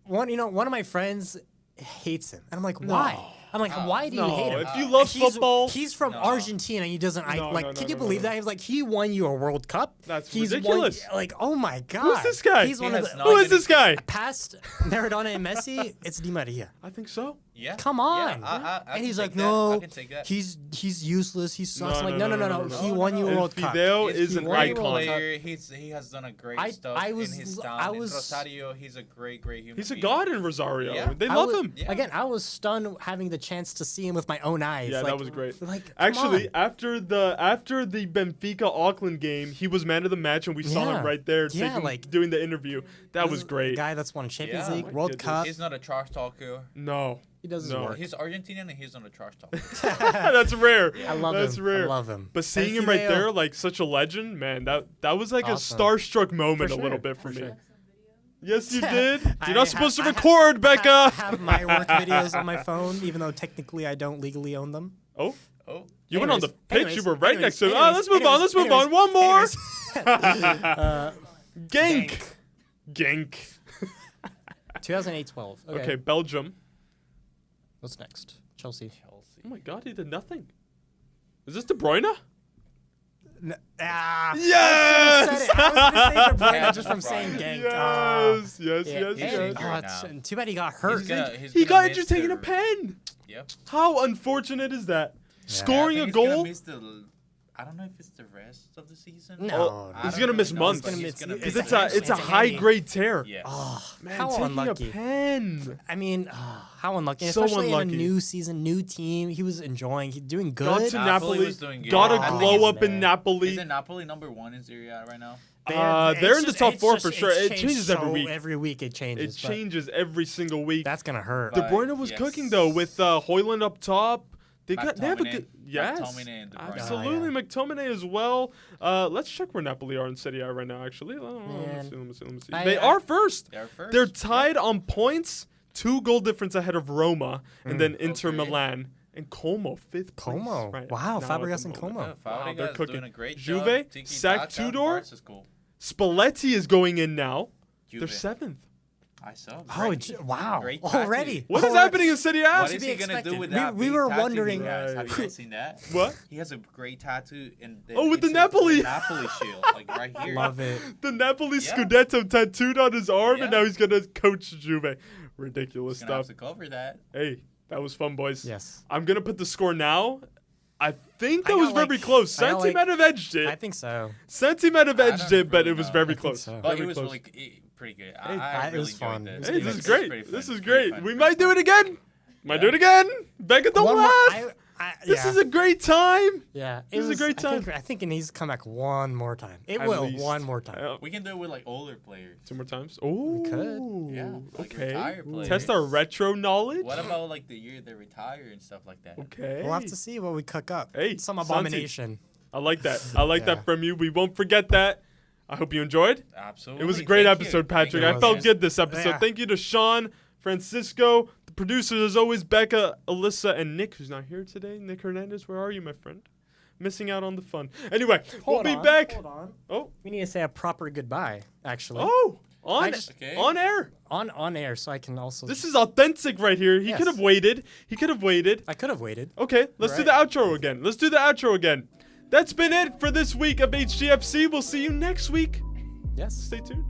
Speaker 2: one of my friends hates him, and I'm like, why? I'm like, why do you hate him?
Speaker 1: If you love football,
Speaker 2: he's from Argentina. He doesn't. Can you believe that? He was like, he won you a World Cup.
Speaker 1: That's ridiculous.
Speaker 2: Oh my god.
Speaker 1: Who's this guy?
Speaker 2: Who
Speaker 1: is this guy?
Speaker 2: Past Maradona and Messi, it's Di Maria.
Speaker 1: I think so.
Speaker 12: Yeah.
Speaker 2: Come on.
Speaker 12: Yeah,
Speaker 2: and he's like, no, he's useless. He sucks. I'm like, no. He won you a World Cup.
Speaker 1: Fidel is an icon.
Speaker 12: He has done a great stuff in his town. In Rosario, he's a great human being.
Speaker 1: He's a god in Rosario.
Speaker 12: Yeah.
Speaker 1: They love him.
Speaker 2: Yeah. Again, I was stunned having the chance to see him with my own eyes.
Speaker 1: Yeah, that was great. Actually, after the Benfica Auckland game, he was man of the match, and we saw him right there doing the interview. That was great.
Speaker 2: The guy that's won Champions League, World Cup.
Speaker 12: He's not a trash talker.
Speaker 1: No.
Speaker 2: He doesn't work.
Speaker 12: He's Argentinian and he's not a trash talker.
Speaker 1: That's rare.
Speaker 2: I love him. That's rare. I love him.
Speaker 1: But seeing him right there, like such a legend, man, that was like a starstruck moment a little bit for me. Sure. Yes, you did. You're not supposed to record, Becca.
Speaker 2: I have my work videos on my phone, even though technically I don't legally own them.
Speaker 1: Oh. You went on the pitch. You were right next to him. Let's move on. One more. Gank. Genk.
Speaker 2: 2008-12.
Speaker 1: Okay, Belgium.
Speaker 2: What's next? Chelsea.
Speaker 1: Oh my God, he did nothing. Is this De Bruyne? Yes!
Speaker 2: I was going to say De Bruyne just from saying Genk.
Speaker 1: Yes.
Speaker 2: Too bad he got hurt.
Speaker 1: He got injured taking a pen.
Speaker 12: Yep.
Speaker 1: How unfortunate is that? Scoring a goal.
Speaker 12: I don't know if it's the rest of the season.
Speaker 2: No,
Speaker 1: he's gonna miss months because it's a high grade tear.
Speaker 12: Yeah.
Speaker 2: Oh
Speaker 1: man,
Speaker 2: how
Speaker 1: taking
Speaker 2: unlucky.
Speaker 1: a pen.
Speaker 2: I mean, how unlucky.
Speaker 1: So
Speaker 2: Especially
Speaker 1: unlucky.
Speaker 2: in a new season, new team. He was enjoying. He's doing good.
Speaker 1: Got to Napoli.
Speaker 12: Was doing good.
Speaker 1: Got
Speaker 12: I
Speaker 1: a
Speaker 12: think
Speaker 1: glow
Speaker 12: it's
Speaker 1: up in Napoli.
Speaker 12: Isn't Napoli #1 in Serie A right now?
Speaker 1: They're in the top 4 for sure. It changes every week.
Speaker 2: Every week it changes.
Speaker 1: It changes every single week.
Speaker 2: That's gonna hurt.
Speaker 1: De Bruyne was cooking though with Højlund up top. They have a good
Speaker 12: McTominay
Speaker 1: absolutely McTominay as well. Let's check where Napoli are in Serie A right now. Actually, let me see. They are first. They're tied on points, 2 goal difference ahead of Roma, and then Inter Milan and Como 5th place.
Speaker 2: Como,
Speaker 1: right
Speaker 2: wow,
Speaker 1: now
Speaker 2: Fabregas and
Speaker 1: at the
Speaker 2: Como.
Speaker 1: moment.
Speaker 12: Wow,
Speaker 1: They're cooking.
Speaker 12: Doing a great
Speaker 1: Juve,
Speaker 12: job.
Speaker 1: Sack Tudor, Spalletti is going in now.
Speaker 12: Juve.
Speaker 1: They're 7th.
Speaker 12: I saw.
Speaker 2: Wow!
Speaker 12: Great
Speaker 2: Already.
Speaker 1: What is happening in Serie A?
Speaker 12: What is he gonna do with that?
Speaker 2: We were
Speaker 12: big tattoo
Speaker 2: wondering.
Speaker 12: he has? Have you guys seen that?
Speaker 1: What?
Speaker 12: He has a great tattoo in.
Speaker 1: With the Napoli.
Speaker 12: The Napoli shield, like right here.
Speaker 2: Love it.
Speaker 1: The Napoli Scudetto tattooed on his arm, and now he's gonna coach Juve. Ridiculous
Speaker 12: He's gonna
Speaker 1: stuff.
Speaker 12: have to cover that.
Speaker 1: Hey, that was fun, boys.
Speaker 2: Yes.
Speaker 1: I'm gonna put the score now. I think that was very close. Santi might have edged it.
Speaker 2: I think so.
Speaker 1: Santi might have edged it, but it was very close.
Speaker 2: So.
Speaker 12: But it was really pretty good. I
Speaker 2: it
Speaker 12: really
Speaker 2: was fun.
Speaker 12: enjoyed
Speaker 1: Hey, this is great. This is great.
Speaker 12: Fun.
Speaker 1: We might do it again. Might do it again. Becca, don't laugh. This is a great time.
Speaker 2: Yeah,
Speaker 1: this is a great time.
Speaker 2: I think it needs to come back one more time. It
Speaker 1: At
Speaker 2: will
Speaker 1: least.
Speaker 2: one more time.
Speaker 12: We can do it with like older players.
Speaker 1: 2 more times. Oh,
Speaker 2: could.
Speaker 12: Yeah. Like
Speaker 1: okay.
Speaker 12: retired players.
Speaker 1: Test our retro knowledge.
Speaker 12: What about like the year they retire and stuff like that?
Speaker 1: Okay.
Speaker 2: We'll have to see what we cook up.
Speaker 1: Hey,
Speaker 2: some abomination.
Speaker 1: Santi. I like that. I like that from you. We won't forget that. I hope you enjoyed.
Speaker 12: Absolutely.
Speaker 1: It was a great episode, Patrick. I felt good this episode.
Speaker 2: Yeah.
Speaker 1: Thank you to Sean, Francisco, the producers, as always, Becca, Alyssa, and Nick, who's not here today. Nick Hernandez, where are you, my friend? Missing out on the fun. Anyway, we'll be back.
Speaker 2: Hold on.
Speaker 1: Oh.
Speaker 2: We need to say a proper goodbye, actually.
Speaker 1: Oh, on air.
Speaker 2: On air, so I can also.
Speaker 1: This is authentic right here. He could have waited. I could have waited. Okay, let's do the outro again. Let's do the outro again. That's been it for this week of HTFC. We'll see you next week.
Speaker 2: Yes.
Speaker 1: Stay tuned.